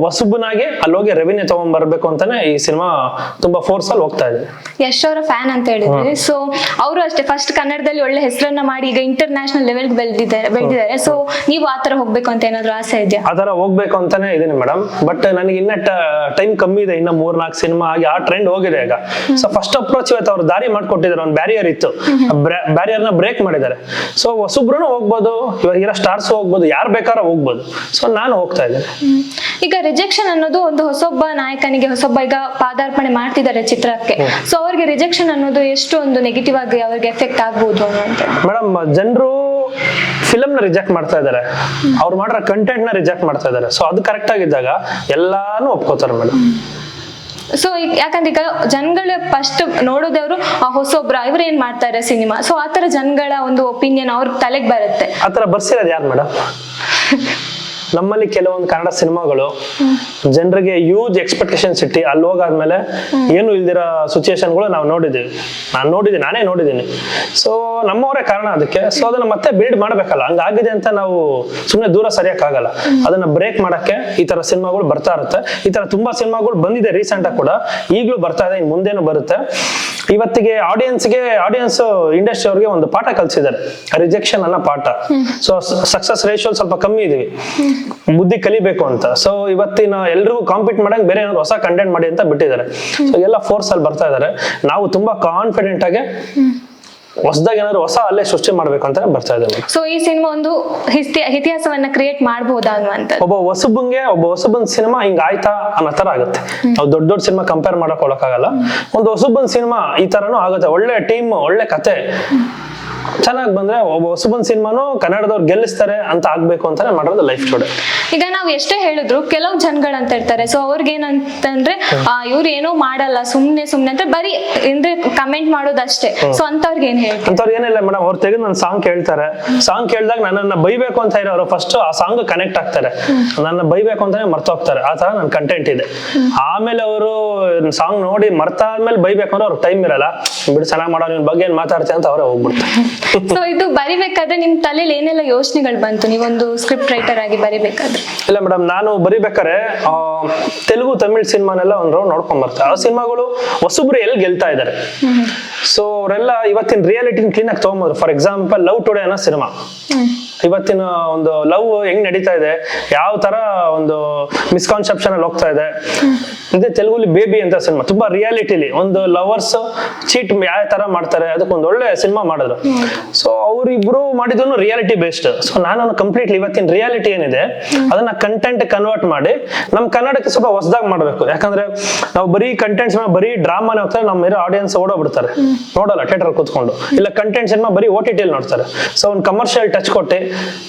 ಹೊಸಬನಾಗಿ ಅಲ್ಲೋಗಿ ರೆವಿನ್ಯೂ ತಗೊಂಡ್ ಬರ್ಬೇಕು ಅಂತಾನೆ ಈ ಸಿನಿಮಾ ತುಂಬಾ ಫೋರ್ಸ್ ಅಲ್ಲಿ ಹೋಗ್ತಾ ಇದೆ. ಯಶ್ ಅವರ ಫ್ಯಾನ್ ಅಂತ ಹೇಳಿದ್ರಿ. ಸೊ ಅವರು ಅಷ್ಟೇ ಫಸ್ಟ್ ಕನ್ನಡದಲ್ಲಿ ಒಳ್ಳೆ ಹೆಸರನ್ನ ಮಾಡಿ ಈಗ ಇಂಟರ್ನ್ಯಾಷನಲ್ ಲೆವೆಲ್ ಬೆಳೆದಿದ್ದಾರೆ. ಸೊ ನೀವು ಆತರ ಹೋಗ್ಬೇಕು ಅಂತ ಏನಾದ್ರು ಆಸೆ ಇದೆಯಾ? ಆತರ ಹೋಗ್ಬೇಕು ಅಂತಾನೆ ಇದೀನಿ ಮೇಡಮ್. ಬಟ್ ನನಗೆ ಇನ್ನ ಟೈಮ್ ಕಮ್ಮಿ ಇದೆ, ಇನ್ನ 3-4 ಸಿನಿಮಾ ಆಗಿ ಆ ಟ್ರೆಂಡ್ ಹೋಗಿದೆ ಈಗ. ಸೊ ಫಸ್ಟ್ ಅಪ್ರೋಚ್ ಇವತ್ತು ಅವ್ರು ದಾರಿ ಮಾಡ್ಕೊಟ್ಟಿದ್ದಾರೆ. ಒಂದು ಬ್ಯಾರಿಯರ್ ಇತ್ತು, ಬ್ಯಾರಿಯರ್ ನ ಬ್ರೇಕ್ ಮಾಡಿದ್ದಾರೆ. ಸೊ ಹೊಸಬ್ರು ಹೋಗ್ಬೋದು, ಇವಾಗ ಇರೋ ಸ್ಟಾರ್ಸ್ ಹೋಗ್ಬೋದು, ಯಾರು ಬೇಕಾದ್ರೂ ಹೋಗ್ಬೋದು. ಸೊ ನಾನು ಹೋಗ್ತಾ ಇದ್ದೇನೆ. ಈಗ ರಿಜೆಕ್ಷನ್ ಅನ್ನೋದು ಒಂದು ಹೊಸೊಬ್ಬ ನಾಯಕನಿಗೆ, ಹೊಸೊಬ್ಬ ಈಗ ಪಾದಾರ್ಪಣೆ ಮಾಡ್ತಿದ್ದಾರೆ ಚಿತ್ರಕ್ಕೆ. ಸೊ ಅವ್ರಿಗೆ ರಿಜೆಕ್ಷನ್ ಅನ್ನೋದು ಎಷ್ಟು ಒಂದು ನೆಗೆಟಿವ್ ಆಗಿ ಅವ್ರಿಗೆ ಎಫೆಕ್ಟ್ ಆಗ್ಬೋದು ಅಂತ? ಮೇಡಮ್, ಜನರು ಫಿಲಮ್ ನ ರಿಜೆಕ್ಟ್ ಮಾಡ್ತಾ ಇದಾರೆ, ಅವ್ರು ಮಾಡಿರೋ ಕಂಟೆಂಟ್ ನ ರಿಜೆಕ್ಟ್ ಮಾಡ್ತಾ ಇದಾರೆ. ಸೊ ಅದು ಕರೆಕ್ಟ್ ಆಗಿದ್ದಾಗ ಎಲ್ಲಾನು ಒಪ್ಕೋತಾರೆ ಮೇಡಮ್. ಸೊ ಯಾಕಂದ್ರೆ ಈಗ ಜನಗಳ ಫಸ್ಟ್ ನೋಡೋದವ್ರು ಹೊಸೊಬ್ರ ಇವ್ರು ಏನ್ ಮಾಡ್ತಾರೆ ಸಿನಿಮಾ. ಸೊ ಆತರ ಜನಗಳ ಒಂದು ಒಪಿನಿಯನ್ ಅವ್ರ ತಲೆಗೆ ಬರುತ್ತೆ. ಆತರ ಬರ್ಸಿರೋದು ಯಾರು ಮೇಡಮ್? ನಮ್ಮಲ್ಲಿ ಕೆಲವೊಂದು ಕನ್ನಡ ಸಿನಿಮಾಗಳು ಜನರಿಗೆ ಯೂಜ್ ಎಕ್ಸ್ಪೆಕ್ಟೇಷನ್ಸ್ ಇಟ್ಟು ಅಲ್ಲಿ ಹೋಗಾದ್ಮೇಲೆ ಏನು ಇಲ್ದಿರೋ ಸಿಚುಯೇಷನ್ಗಳು ನಾವು ನಾನೇ ನೋಡಿದ್ದೀನಿ. ಸೊ ನಮ್ಮವರೇ ಕಾರಣ ಅದಕ್ಕೆ. ಸೊ ಅದನ್ನ ಮತ್ತೆ ಬಿಲ್ಡ್ ಮಾಡ್ಬೇಕಲ್ಲ, ಹಂಗಾಗಿದೆ ಅಂತ ನಾವು ಸುಮ್ಮನೆ ದೂರ ಸರಿಯಕ್ಕಾಗಲ್ಲ. ಅದನ್ನ ಬ್ರೇಕ್ ಮಾಡಕ್ಕೆ ಈ ತರ ಸಿನಿಮಾಗಳು ಬರ್ತಾ ಇರುತ್ತೆ. ಈ ತರ ತುಂಬಾ ಸಿನಿಮಾಗಳು ಬಂದಿದೆ ರೀಸೆಂಟ್ ಆಗಿ ಕೂಡ, ಈಗಲೂ ಬರ್ತಾ ಇದೆ, ಇನ್ ಮುಂದೇನು ಬರುತ್ತೆ. ಇವತ್ತಿಗೆ ಆಡಿಯನ್ಸ್ ಇಂಡಸ್ಟ್ರಿ ಅವ್ರಿಗೆ ಒಂದು ಪಾಠ ಕಲಿಸಿದ್ದಾರೆ, ರಿಜೆಕ್ಷನ್ ಅನ್ನೋ ಪಾಠ. ಸೊ ಸಕ್ಸಸ್ ರೇಷಿಯೋ ಸ್ವಲ್ಪ ಕಮ್ಮಿ ಇದೀವಿ, ಬುದ್ಧಿ ಕಲಿಬೇಕು ಅಂತ. ಸೊ ಇವತ್ತಿನ ಎಲ್ರಿಗೂ ಕಾಂಪೀಟ್ ಮಾಡಂಗ್ ಬೇರೆ ಏನಾದ್ರು ಹೊಸ ಕಂಟೆಂಟ್ ಮಾಡಿ ಅಂತ ಬಿಟ್ಟಿದ್ದಾರೆ. ಸೊ ಎಲ್ಲ ಫೋರ್ಸ್ ಅಲ್ಲಿ ಬರ್ತಾ ಇದಾರೆ. ನಾವು ತುಂಬಾ ಕಾನ್ಫಿಡೆಂಟ್ ಆಗಿ ಹೊಸದಾಗಿ ಏನಾದ್ರು ಹೊಸ ಅಲ್ಲೇ ಸೃಷ್ಟಿ ಮಾಡ್ಬೇಕು ಅಂತ ಬರ್ತಾ ಇದ್ದೇವೆ. ಸೊ ಈ ಸಿನಿಮಾ ಒಂದು ಇತಿಹಾಸವನ್ನ ಕ್ರಿಯೇಟ್ ಮಾಡಬಹುದಾ ಅನ್ನುವಂತ ಒಬ್ಬ ಹೊಸಬನ್ ಸಿನಿಮಾ ಹಿಂಗ ಆಯ್ತಾ ಅನ್ನೋ ತರ ಆಗುತ್ತೆ. ನಾವು ದೊಡ್ಡ ಸಿನಿಮಾ ಕಂಪೇರ್ ಮಾಡಕ್ ಹೋಗಕ್ಕಾಗಲ್ಲ. ಒಂದು ಹೊಸಬನ್ ಸಿನಿಮಾ ಈ ತರನು ಆಗುತ್ತೆ. ಒಳ್ಳೆ ಟೀಮ್, ಒಳ್ಳೆ ಕತೆ ಚೆನ್ನಾಗಿ ಬಂದ್ರೆ ಒಬ್ಬ ಹೊಸಬನ್ ಸಿನಿಮಾನು ಕನ್ನಡದವ್ರು ಗೆಲ್ಲಿಸ್ತಾರೆ ಅಂತ ಆಗ್ಬೇಕು ಅಂತಾನೆ ಮಾಡೋದು ಲೈಫ್ ಟುಡೇ. ಈಗ ನಾವು ಎಷ್ಟೇ ಹೇಳಿದ್ರು ಕೆಲವು ಜನಗಳು ಅಂತ ಇರ್ತಾರೆ, ಸೊ ಅವ್ರಿಗೆ ಏನಂತಂದ್ರೆ ಇವ್ರು ಏನೋ ಮಾಡಲ್ಲ ಸುಮ್ನೆ ಅಂತ ಬರೀ ಅಂದ್ರೆ ಕಮೆಂಟ್ ಮಾಡೋದಷ್ಟೇ. ಸೊ ಅಂತವ್ರಿಗೆ ಏನ್ ಹೇಳ್ತಾರೆ? ಅಂತವ್ರಿಗೆ ಏನಿಲ್ಲ ಮೇಡಮ್, ಅವ್ರು ತೆಗೆದು ನನ್ನ ಸಾಂಗ್ ಕೇಳ್ತಾರೆ, ಸಾಂಗ್ ಕೇಳಿದಾಗ ನನ್ನನ್ನ ಬೈಬೇಕು ಅಂತ ಇರೋರು ಫಸ್ಟ್ ಆ ಸಾಂಗ್ ಕನೆಕ್ಟ್ ಆಗ್ತಾರೆ, ನನ್ನ ಬೈಬೇಕು ಅಂತಾನೆ ಮರ್ತೋಗ್ತಾರೆ. ಆ ತರ ನನ್ನ ಕಂಟೆಂಟ್ ಇದೆ. ಆಮೇಲೆ ಅವರು ಸಾಂಗ್ ನೋಡಿ ಮರ್ತಾದ್ಮೇಲೆ ಬೈಬೇಕು ಅಂದ್ರೆ ಅವ್ರಿಗೆ ಟೈಮ್ ಇರಲ್ಲ, ಬಿಡು ಚೆನ್ನಾಗಿ ಮಾಡೋ ನಿನ್ ಬಗ್ಗೆ ಏನ್ ಮಾತಾಡ್ತೀನಿ ಅಂತ ಅವರೇ ಹೋಗ್ಬಿಡ್ತಾರೆ. ಸೊ ಇದು ಬರಿಬೇಕಾದ್ರೆ ನಿಮ್ ತಲೆಯಲ್ಲಿ ಏನೆಲ್ಲ ಯೋಚನೆಗಳು ಬಂತು ನೀವೊಂದು ಸ್ಕ್ರಿಪ್ಟ್ ರೈಟರ್ ಆಗಿ ಬರಿಬೇಕಾದ್ರೆ? ಇಲ್ಲ ಮೇಡಮ್, ನಾನು ಬರಿಬೇಕಾರೆ ತೆಲುಗು ತಮಿಳ್ ಸಿನಿಮಾನೆಲ್ಲ ಒಂದು ರೌಂಡ್ ನೋಡ್ಕೊಂಡ್ ಬರ್ತಾರೆ. ಆ ಸಿನಿಮಾಗಳು ಹೊಸಬ್ರು ಎಲ್ಲಿ ಗೆಲ್ತಾ ಇದಾರೆ, ಸೊ ಅವರೆಲ್ಲ ಇವತ್ತಿನ ರಿಯಾಲಿಟಿನ ಕ್ಲೀನ್ ಆಗಿ ತಗೊಂಡ್ಬಂದ್ರು. ಫಾರ್ ಎಕ್ಸಾಂಪಲ್ ಲವ್ ಟುಡೇ ಅನ್ನೋ ಸಿನಿಮಾ, ಇವತ್ತಿನ ಒಂದು ಲವ್ ಹೆಂಗ್ ನಡೀತಾ ಇದೆ, ಯಾವ ತರ ಒಂದು ಮಿಸ್ಕಾನ್ಸೆಪ್ಷನ್ ಅಲ್ಲಿ ಹೋಗ್ತಾ ಇದೆ. ಇದೇ ತೆಲುಗುಲಿ ಬೇಬಿ ಅಂತ ಸಿನಿಮಾ, ತುಂಬಾ ರಿಯಾಲಿಟಿಲಿ ಒಂದು ಲವರ್ಸ್ ಚೀಟ್ ಯಾವ ತರ ಮಾಡ್ತಾರೆ ಅದಕ್ಕೊಂದು ಒಳ್ಳೆ ಸಿನಿಮಾ ಮಾಡಿದ್ರು. ಸೊ ಅವ್ರಿಬ್ರು ಮಾಡಿದ್ರು ರಿಯಾಲಿಟಿ ಬೇಸ್ಡ್. ಸೊ ನಾನು ಕಂಪ್ಲೀಟ್ಲಿ ಇವತ್ತಿನ ರಿಯಾಲಿಟಿ ಏನಿದೆ ಅದನ್ನ ಕಂಟೆಂಟ್ ಕನ್ವರ್ಟ್ ಮಾಡಿ ನಮ್ ಕನ್ನಡಕ್ಕೆ ಸ್ವಲ್ಪ ಹೊಸದಾಗಿ ಮಾಡ್ಬೇಕು. ಯಾಕಂದ್ರೆ ನಾವು ಬರೀ ಕಂಟೆಂಟ್ ಸಿನಿಮಾ ಬರೀ ಡ್ರಾಮಾನೇ ಹೋಗ್ತಾರೆ, ನಮ್ಮ ಇರೋ ಆಡಿಯನ್ಸ್ ಓಡೋಗ್ಬಿಡ್ತಾರೆ, ನೋಡಲ್ಲ ಥಿಯೇಟರ್ ಕೂತ್ಕೊಂಡು. ಇಲ್ಲ ಕಂಟೆಂಟ್ ಸಿನಿಮಾ ಬರೀ OTT ನೋಡ್ತಾರೆ. ಸೊ ಒಂದು ಕಮರ್ಷಿಯಲ್ ಟಚ್ ಕೊಟ್ಟು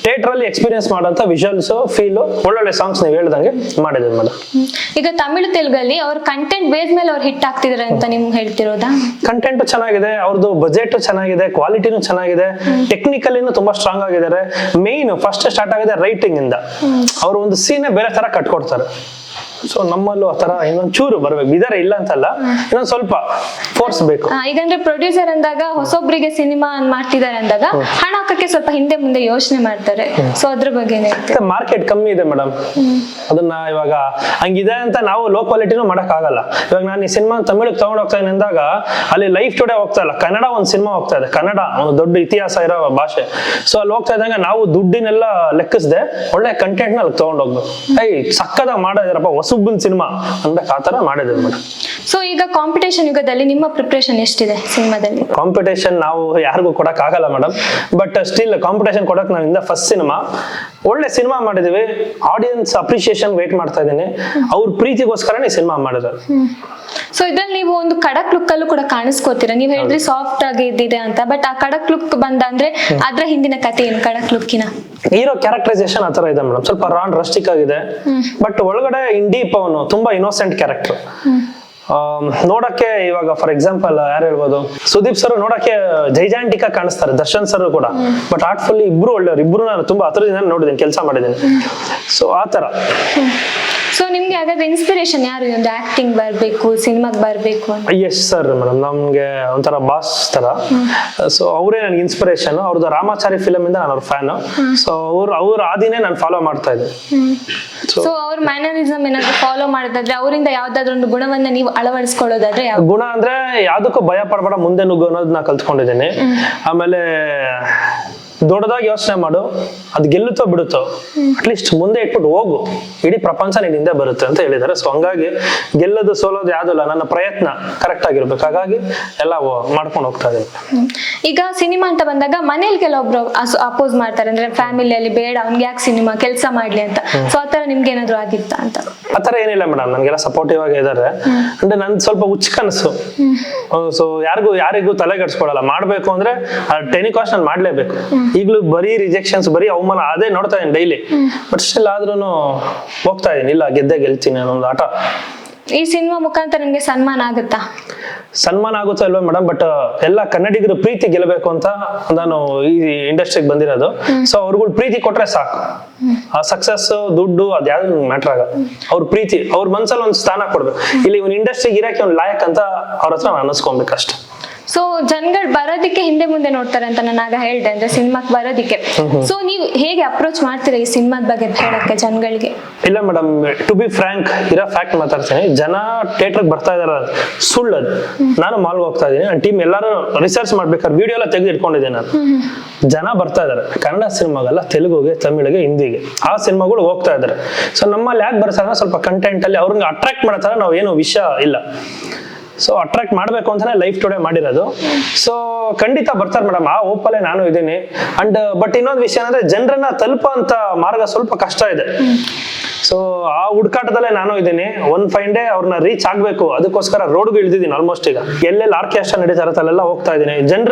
ಥಿಯೇಟರ್ ಅಲ್ಲಿ ಎಕ್ಸ್ಪೀರಿಯನ್ಸ್ ಮಾಡೋಂಥ ವಿಜುವಲ್ಸ್ ಫೀಲ್ ಒಳ್ಳೊಳ್ಳೆ ಸಾಂಗ್ಸ್ ನೀವು ಹೇಳ್ದಂಗೆ ಮಾಡಿದ್ರು ಮೇಡಮ್. ಈಗ ತಮಿಳು ತೆಲುಗಲ್ಲಿ ಅವ್ರ ಕಂಟೆಂಟ್ ಬೇಸ್ ಮೇಲೆ ಅವ್ರು ಹಿಟ್ ಆಗ್ತಿದಾರೆ ಅಂತ ನಿಮ್ಗೆ ಹೇಳ್ತಿರೋದಾ? ಕಂಟೆಂಟ್ ಚೆನ್ನಾಗಿದೆ, ಅವ್ರದ್ದು ಬಜೆಟ್ ಚೆನ್ನಾಗಿದೆ, ಕ್ವಾಲಿಟಿನೂ ಚೆನ್ನಾಗಿದೆ, ಟೆಕ್ನಿಕಲಿನೂ ತುಂಬಾ ಸ್ಟ್ರಾಂಗ್ ಆಗಿದ್ದಾರೆ. ಮೇನ್ ಫಸ್ಟ್ ಸ್ಟಾರ್ಟ್ ಆಗಿದೆ ರೈಟಿಂಗ್ ಇಂದ. ಅವರು ಒಂದು ಸೀನೆ ಬೇರೆ ತರ ಕಟ್ಕೊಡ್ತಾರೆ. ಸೊ ನಮ್ಮಲ್ಲೂ ಆ ತರ ಇನ್ನೊಂದ್ ಚೂರು ಬರ್ಬೇಕು, ಇದಾರೆ ಇಲ್ಲ ಅಂತಲ್ಲ, ಇನ್ನೊಂದ್ ಸ್ವಲ್ಪ ಫೋರ್ಸ್ ಬೇಕು. ಈಗಂದ್ರೆ ಪ್ರೊಡ್ಯೂಸರ್ ಅಂದಾಗ ಹೊಸೊಬ್ರಿಗೆ ಸಿನಿಮಾ ಮಾಡ್ತಿದ್ದಾರೆ ಅಂದಾಗ ಹಣ ಹಾಕಕ್ಕೆ ಸ್ವಲ್ಪ ಹಿಂದೆ ಮುಂದೆ ಯೋಚನೆ ಮಾಡ್ತಾರೆ. ಸೊ ಅದ್ರ ಬಗ್ಗೆ ಮಾರ್ಕೆಟ್ ಕಮ್ಮಿ ಇದೆ ಮೇಡಮ್, ಅದನ್ನ ಇವಾಗ ಹಂಗಿದೆ ಅಂತ ನಾವು ಲೋ ಕ್ವಾಲಿಟಿನೂ ಮಾಡಕ್ ಆಗಲ್ಲ. ಇವಾಗ ನಾನು ಈ ಸಿನಿಮಾ ತಮಿಳಿಗೆ ತಗೊಂಡ್ ಹೋಗ್ತಾ ಇದ್ದೀನಿ ಅಂದಾಗ ಅಲ್ಲಿ ಲೈಫ್ ಟುಡೇ ಹೋಗ್ತಾ ಇಲ್ಲ, ಕನ್ನಡ ಒಂದು ಸಿನಿಮಾ ಹೋಗ್ತಾ ಇದೆ. ಕನ್ನಡ ಒಂದು ದೊಡ್ಡ ಇತಿಹಾಸ ಇರೋ ಭಾಷೆ. ಸೊ ಅಲ್ಲಿ ಹೋಗ್ತಾ ಇದ್ದಂಗೆ ನಾವು ದುಡ್ಡಿನೆಲ್ಲ ಲೆಕ್ಕಿಸದೆ ಒಳ್ಳೆ ಕಂಟೆಂಟ್ ನ ಅಲ್ಲಿ ತಗೊಂಡ್ ಹೋಗ್ಬೇಕು. ಸಕ್ಕದಾಗ ಮಾಡಿದ್ರಪ್ಪ ಹೊಸಬ್ಬಿನ ಸಿನಿಮಾ ಅಂದಾಗ ಆ ತರ ಮಾಡಿದ್ರು ಮೇಡಮ್. ಸೊ ಈಗ ಕಾಂಪಿಟೇಷನ್ ಯುಗದಲ್ಲಿ ನಿಮ್ಮ ಪ್ರಿಪರೇಷನ್ ಎಷ್ಟಿದೆ ಸಿನಿಮಾದಲ್ಲಿ? ಕಾಂಪಿಟೇಷನ್ ನಾವು ಯಾರಿಗೂ ಕೊಡಕ್ ಆಗಲ್ಲ ಮೇಡಮ್, ಬಟ್ ಸ್ಟಿಲ್ ಕಾಂಪಿಟೇಷನ್ ಕೊಡಕ್ ನಾವಿಂದ ಫಸ್ಟ್ ಸಿನಿಮಾ ಒಳ್ಳೆ ಸಿನಿಮಾ ಮಾಡಿದೀವಿ. ಆಡಿಯನ್ಸ್ ಅಪ್ರಿಸಿಯೇಷನ್ ವೇಟ್ ಮಾಡ್ತಾ ಇದ್ದೀನಿ, ಅವ್ರ ಪ್ರೀತಿಗೋಸ್ಕರನೇ ಸಿನಿಮಾ ಮಾಡಿದ್ರು. ಸೊ ಇದ್ರಲ್ಲಿ ನೀವು ಒಂದು ಖಡಕ್ ಲುಕ್ ಅಲ್ಲೂ ಕೂಡ ಕಾಣಿಸ್ಕೋತೀರಾ. ನೀವ್ ಹೇಳಿದ್ರಿ ಸಾಫ್ಟ್ ಆಗಿ ಇದ್ದಿದೆ ಅಂತ, ಬಟ್ ಆ ಖಡಕ್ ಲುಕ್ ಬಂದ ಅಂದ್ರೆ ಅದ್ರ ಹಿಂದಿನ ಕಥೆ ಏನು? ಖಡಕ್ ಲುಕ್ಕಿನ ಹೀರೋ ಕ್ಯಾರೆಕ್ಟರೈಸೇಷನ್ ಆತರ ಇದೆ ಮೇಡಮ್, ಸ್ವಲ್ಪ ರಾನ್ ರಸ್ಟಿಕ್ ಆಗಿದೆ, ಬಟ್ ಒಳಗಡೆ ಇಂಡೀಪ್ ಅವನು ತುಂಬಾ ಇನ್ನೋಸೆಂಟ್ ಕ್ಯಾರೆಕ್ಟರ್. ನೋಡಕ್ಕೆ ಇವಾಗ ಫಾರ್ ಎಕ್ಸಾಂಪಲ್ ಯಾರು ಹೇಳ್ಬೋದು, ಸುದೀಪ್ ಸರ್ ನೋಡಕ್ಕೆ ಜೈಜಾಂಟಿಕ್ ಆಗಿ ಕಾಣಿಸ್ತಾರೆ, ದರ್ಶನ್ ಸರ್ ಕೂಡ, ಬಟ್ ಆರ್ಟ್ಫುಲ್ಲಿ ಇಬ್ರು ಒಳ್ಳೆಯವ್ರು. ಇಬ್ರು ನಾನು ತುಂಬಾ ಹತ್ರದಿಂದ ನೋಡಿದ್ದೀನಿ, ಕೆಲಸ ಮಾಡಿದ್ದೀನಿ. ಸೊ ಆತರ. ಸೊ ನಿಮ್ಗೆ ಹಾಗಾದ್ರೆ ಇನ್ಸ್ಪಿರೇಷನ್ ಯಾರು ಒಂದು ಆಕ್ಟಿಂಗ್ ಬರ್ಬೇಕು ಸಿನಿಮಾಗೆ ಬರ್ಬೇಕು ಅಂತ? ಎಸ್ ಸರ್ ಮೇಡಮ್, ನಮ್ಗೆ ಒಂಥರ ಬಾಸ್ ತರ. ಸೊ ಅವರೇ ನನಗೆ ಇನ್ಸ್ಪಿರೇಷನ್. ಅವ್ರದ್ದು ರಾಮಾಚಾರಿ ಫಿಲಮ್ ಇಂದ ನಾನು ಅವ್ರ ಫ್ಯಾನ್. ಸೊ ಅವ್ರ ಆದಿನೇ ನಾನು ಫಾಲೋ ಮಾಡ್ತಾ ಇದ್ದೆ. ಸೊ ಅವ್ರ ಮ್ಯಾನರಿಸಮ್ ಏನಾದ್ರು ಫಾಲೋ ಮಾಡೋದಾದ್ರೆ ಅವರಿಂದ ಯಾವ್ದಾದ್ರು ಒಂದು ಗುಣವನ್ನ ನೀವು ಅಳವಡಿಸ್ಕೊಳ್ಳೋದಾದ್ರೆ ಗುಣ ಅಂದ್ರೆ ಯಾವ್ದಕ್ಕೂ ಭಯ ಪಡಬೇಡ, ಮುಂದೆ ನುಗ್ಗು ಅನ್ನೋದು ನಾ ಕಲ್ತ್ಕೊಂಡಿದ್ದೀನಿ. ಆಮೇಲೆ ದೊಡ್ಡದಾಗಿ ಯೋಚನೆ ಮಾಡು, ಅದು ಗೆಲ್ಲುತ್ತೋ ಬಿಡುತ್ತೋ ಅಟ್ಲೀಸ್ಟ್ ಮುಂದೆ ಇಟ್ಬಿಟ್ಟು ಹೋಗು, ಇಡೀ ಪ್ರಪಂಚ ನಿನ್ ಹಿಂದೆ ಬರುತ್ತೆ ಅಂತ ಹೇಳಿದ್ದಾರೆ. ಸೊ ಹಂಗಾಗಿ ಗೆಲ್ಲೋದು ಸೋಲೋದು ಯಾವ್ದು ಇಲ್ಲ, ನನ್ನ ಪ್ರಯತ್ನ ಕರೆಕ್ಟ್ ಆಗಿರ್ಬೇಕು. ಹಾಗಾಗಿ ಎಲ್ಲ ಮಾಡ್ಕೊಂಡು ಹೋಗ್ತಾ ಇದ್ದೀನಿ. ಈಗ ಸಿನಿಮಾ ಅಂತ ಬಂದಾಗ ಮನೇಲಿ ಕೆಲವೊಬ್ರು ಅಪೋಸ್ ಮಾಡ್ತಾರೆ, ಅಂದ್ರೆ ಫ್ಯಾಮಿಲಿಯಲ್ಲಿ ಬೇಡ ಅವ್ನ್ಗೆ ಯಾಕೆ ಸಿನಿಮಾ ಕೆಲಸ ಮಾಡ್ಲಿ ಅಂತ. ಸೊ ಆತರ ನಿಮ್ಗೆ ಏನಾದ್ರು ಆಗಿತ್ತ ಅಂತ? ಆತರ ಏನಿಲ್ಲ ಮೇಡಮ್, ನನ್ಗೆಲ್ಲ ಸಪೋರ್ಟಿವ್ ಆಗಿ ಇದಾರೆ. ಅಂದ್ರೆ ನನ್ ಸ್ವಲ್ಪ ಹುಚ್ಚ ಕನಸು. ಸೊ ಯಾರಿಗೂ ತಲೆಗೆಡ್ಸ್ಕೊಳಲ್ಲ, ಮಾಡ್ಬೇಕು ಅಂದ್ರೆ ಟೆನಿಕಾಸ್ಟ್ ನಾನು ಮಾಡ್ಲೇಬೇಕು. ಈಗಲೂ ಬರೀ ರಿಜೆಕ್ಷನ್ಸ್, ಬರೀ ಅವಮಾನ ಅದೇ ನೋಡ್ತಾ ಇದ್ದೀನಿ ಡೈಲಿ. ಬಟ್ ಸ್ಟಿಲ್ ಆದ್ರೂ ಹೋಗ್ತಾ ಇದೀನಿ, ಇಲ್ಲ ಗೆಲ್ತೀನಿ ಅನ್ನೊಂದು ಆಟ. ಈ ಸಿನಿಮಾ ಮುಖಾಂತರ ನಿಮ್ಗೆ ಸನ್ಮಾನ ಆಗುತ್ತಾ? ಸನ್ಮಾನ ಆಗುತ್ತಾ ಇಲ್ವಾ ಮೇಡಮ್, ಬಟ್ ಎಲ್ಲ ಕನ್ನಡಿಗರು ಪ್ರೀತಿ ಗೆಲ್ಲಬೇಕು ಅಂತ ನಾನು ಈ ಇಂಡಸ್ಟ್ರಿಗೆ ಬಂದಿರೋದು. ಸೊ ಅವ್ರಗಳು ಪ್ರೀತಿ ಕೊಟ್ರೆ ಸಾಕು, ಆ ಸಕ್ಸಸ್ ದುಡ್ಡು ಅದ್ಯಾವ್ದು ಮ್ಯಾಟರ್ ಆಗಲ್ಲ. ಅವ್ರ ಪ್ರೀತಿ, ಅವ್ರ ಮನ್ಸಲ್ಲಿ ಒಂದು ಸ್ಥಾನ ಕೊಡ್ಬೇಕು. ಇಲ್ಲಿ ಒಂದು ಇಂಡಸ್ಟ್ರಿಗೆ ಇರಕ್ಕೆ ಒಂದು ಲಾಯಕ್ ಅಂತ ಅವ್ರ ಹತ್ರ ಅನ್ನಿಸ್ಕೊಬೇಕು ಅಷ್ಟೇ. ಸೊ ಜನಗಳು ಬರೋದಿಕ್ಕೆ ಹಿಂದೆ ಮುಂದೆ ನೋಡ್ತಾರೆ ಅಂತ ನಾನು ಆಗ ಹೇಳ್ದೆ, ಅಂದ್ರೆ ಸಿನಿಮಾಕ್ ಬರೋದಿಕ್ಕೆ. ಸೊ ನೀವು ಹೇಗೆ ಅಪ್ರೋಚ್ ಮಾಡ್ತೀರಾ ಈ ಸಿನಿಮಾದ ಬಗ್ಗೆ ಹೇಳಕ್ಕೆ ಜನಗಳಿಗೆ? ಇಲ್ಲ ಮೇಡಮ್, ಟು ಬಿ ಫ್ರಾಂಕ್ ಇರೋ ಫ್ಯಾಕ್ಟ್ ಮಾತಾಡ್ತೀನಿ. ಜನ ಥಿಯೇಟರ್ಗೆ ಬರ್ತಾ ಇದಾರೆ ಸುಳ್ಳದು. ನಾನು ಮಾಲ್ಗೆ ಹೋಗ್ತಾ ಇದೀನಿ, ನನ್ನ ಟೀಮ್ ಎಲ್ಲರೂ ರಿಸರ್ಚ್ ಮಾಡ್ಬೇಕಾದ್ರೆ ವಿಡಿಯೋ ಎಲ್ಲ ತೆಗೆದು ಇಟ್ಕೊಂಡಿದ್ದೀನಿ ನಾನು. ಜನ ಬರ್ತಾ ಇದಾರೆ ಕನ್ನಡ ಸಿನಿಮಾಗಲ್ಲ, ತೆಲುಗುಗೆ, ತಮಿಳಿಗೆ, ಹಿಂದಿಗೆ, ಆ ಸಿನಿಮಾಗಳು ಹೋಗ್ತಾ ಇದಾರೆ. ಸೊ ನಮ್ಮಲ್ಲಿ ಯಾಕೆ ಬರ್ತಾರೆ, ಸ್ವಲ್ಪ ಕಂಟೆಂಟ್ ಅಲ್ಲಿ ಅವ್ರಿಗೆ ಅಟ್ರಾಕ್ಟ್ ಮಾಡೋ ತರ ನಾವು ಏನು ವಿಷಯ ಇಲ್ಲ. ಸೊ ಅಟ್ರಾಕ್ಟ್ ಮಾಡ್ಬೇಕು ಅಂತಾನೆ ಲೈಫ್ ಟುಡೇ ಮಾಡಿರೋದು. ಸೊ ಖಂಡಿತ ಬರ್ತಾರೆ ಮೇಡಮ್, ಆ ಹೋಪಲ್ಲೇ ನಾನು ಇದ್ದೀನಿ. ಅಂಡ್ ಬಟ್ ಇನ್ನೊಂದು ವಿಷಯ ಅಂದ್ರೆ ಜನರನ್ನ ತಲುಪೋ ಅಂತ ಮಾರ್ಗ ಸ್ವಲ್ಪ ಕಷ್ಟ ಇದೆ. ಸೊ ಆ ಹುಡುಕಾಟದಲ್ಲೇ ನಾನು ಇದ್ದೀನಿ. ಒಂದ್ ಫೈನ್ ಡೇ ಅವ್ರನ್ನ ರೀಚ್ ಆಗ್ಬೇಕು, ಅದಕ್ಕೋಸ್ಕರ ರೋಡ್ಗೂ ಇಳಿದಿದ್ದೀನಿ ಆಲ್ಮೋಸ್ಟ್. ಈಗ ಎಲ್ಲೆಲ್ಲಿ ಆರ್ಕೆಸ್ಟ್ರಾ ನಡೀತಾ ಇರತ್ತೆ ಅಲ್ಲೆಲ್ಲ ಹೋಗ್ತಾ ಇದ್ದೀನಿ.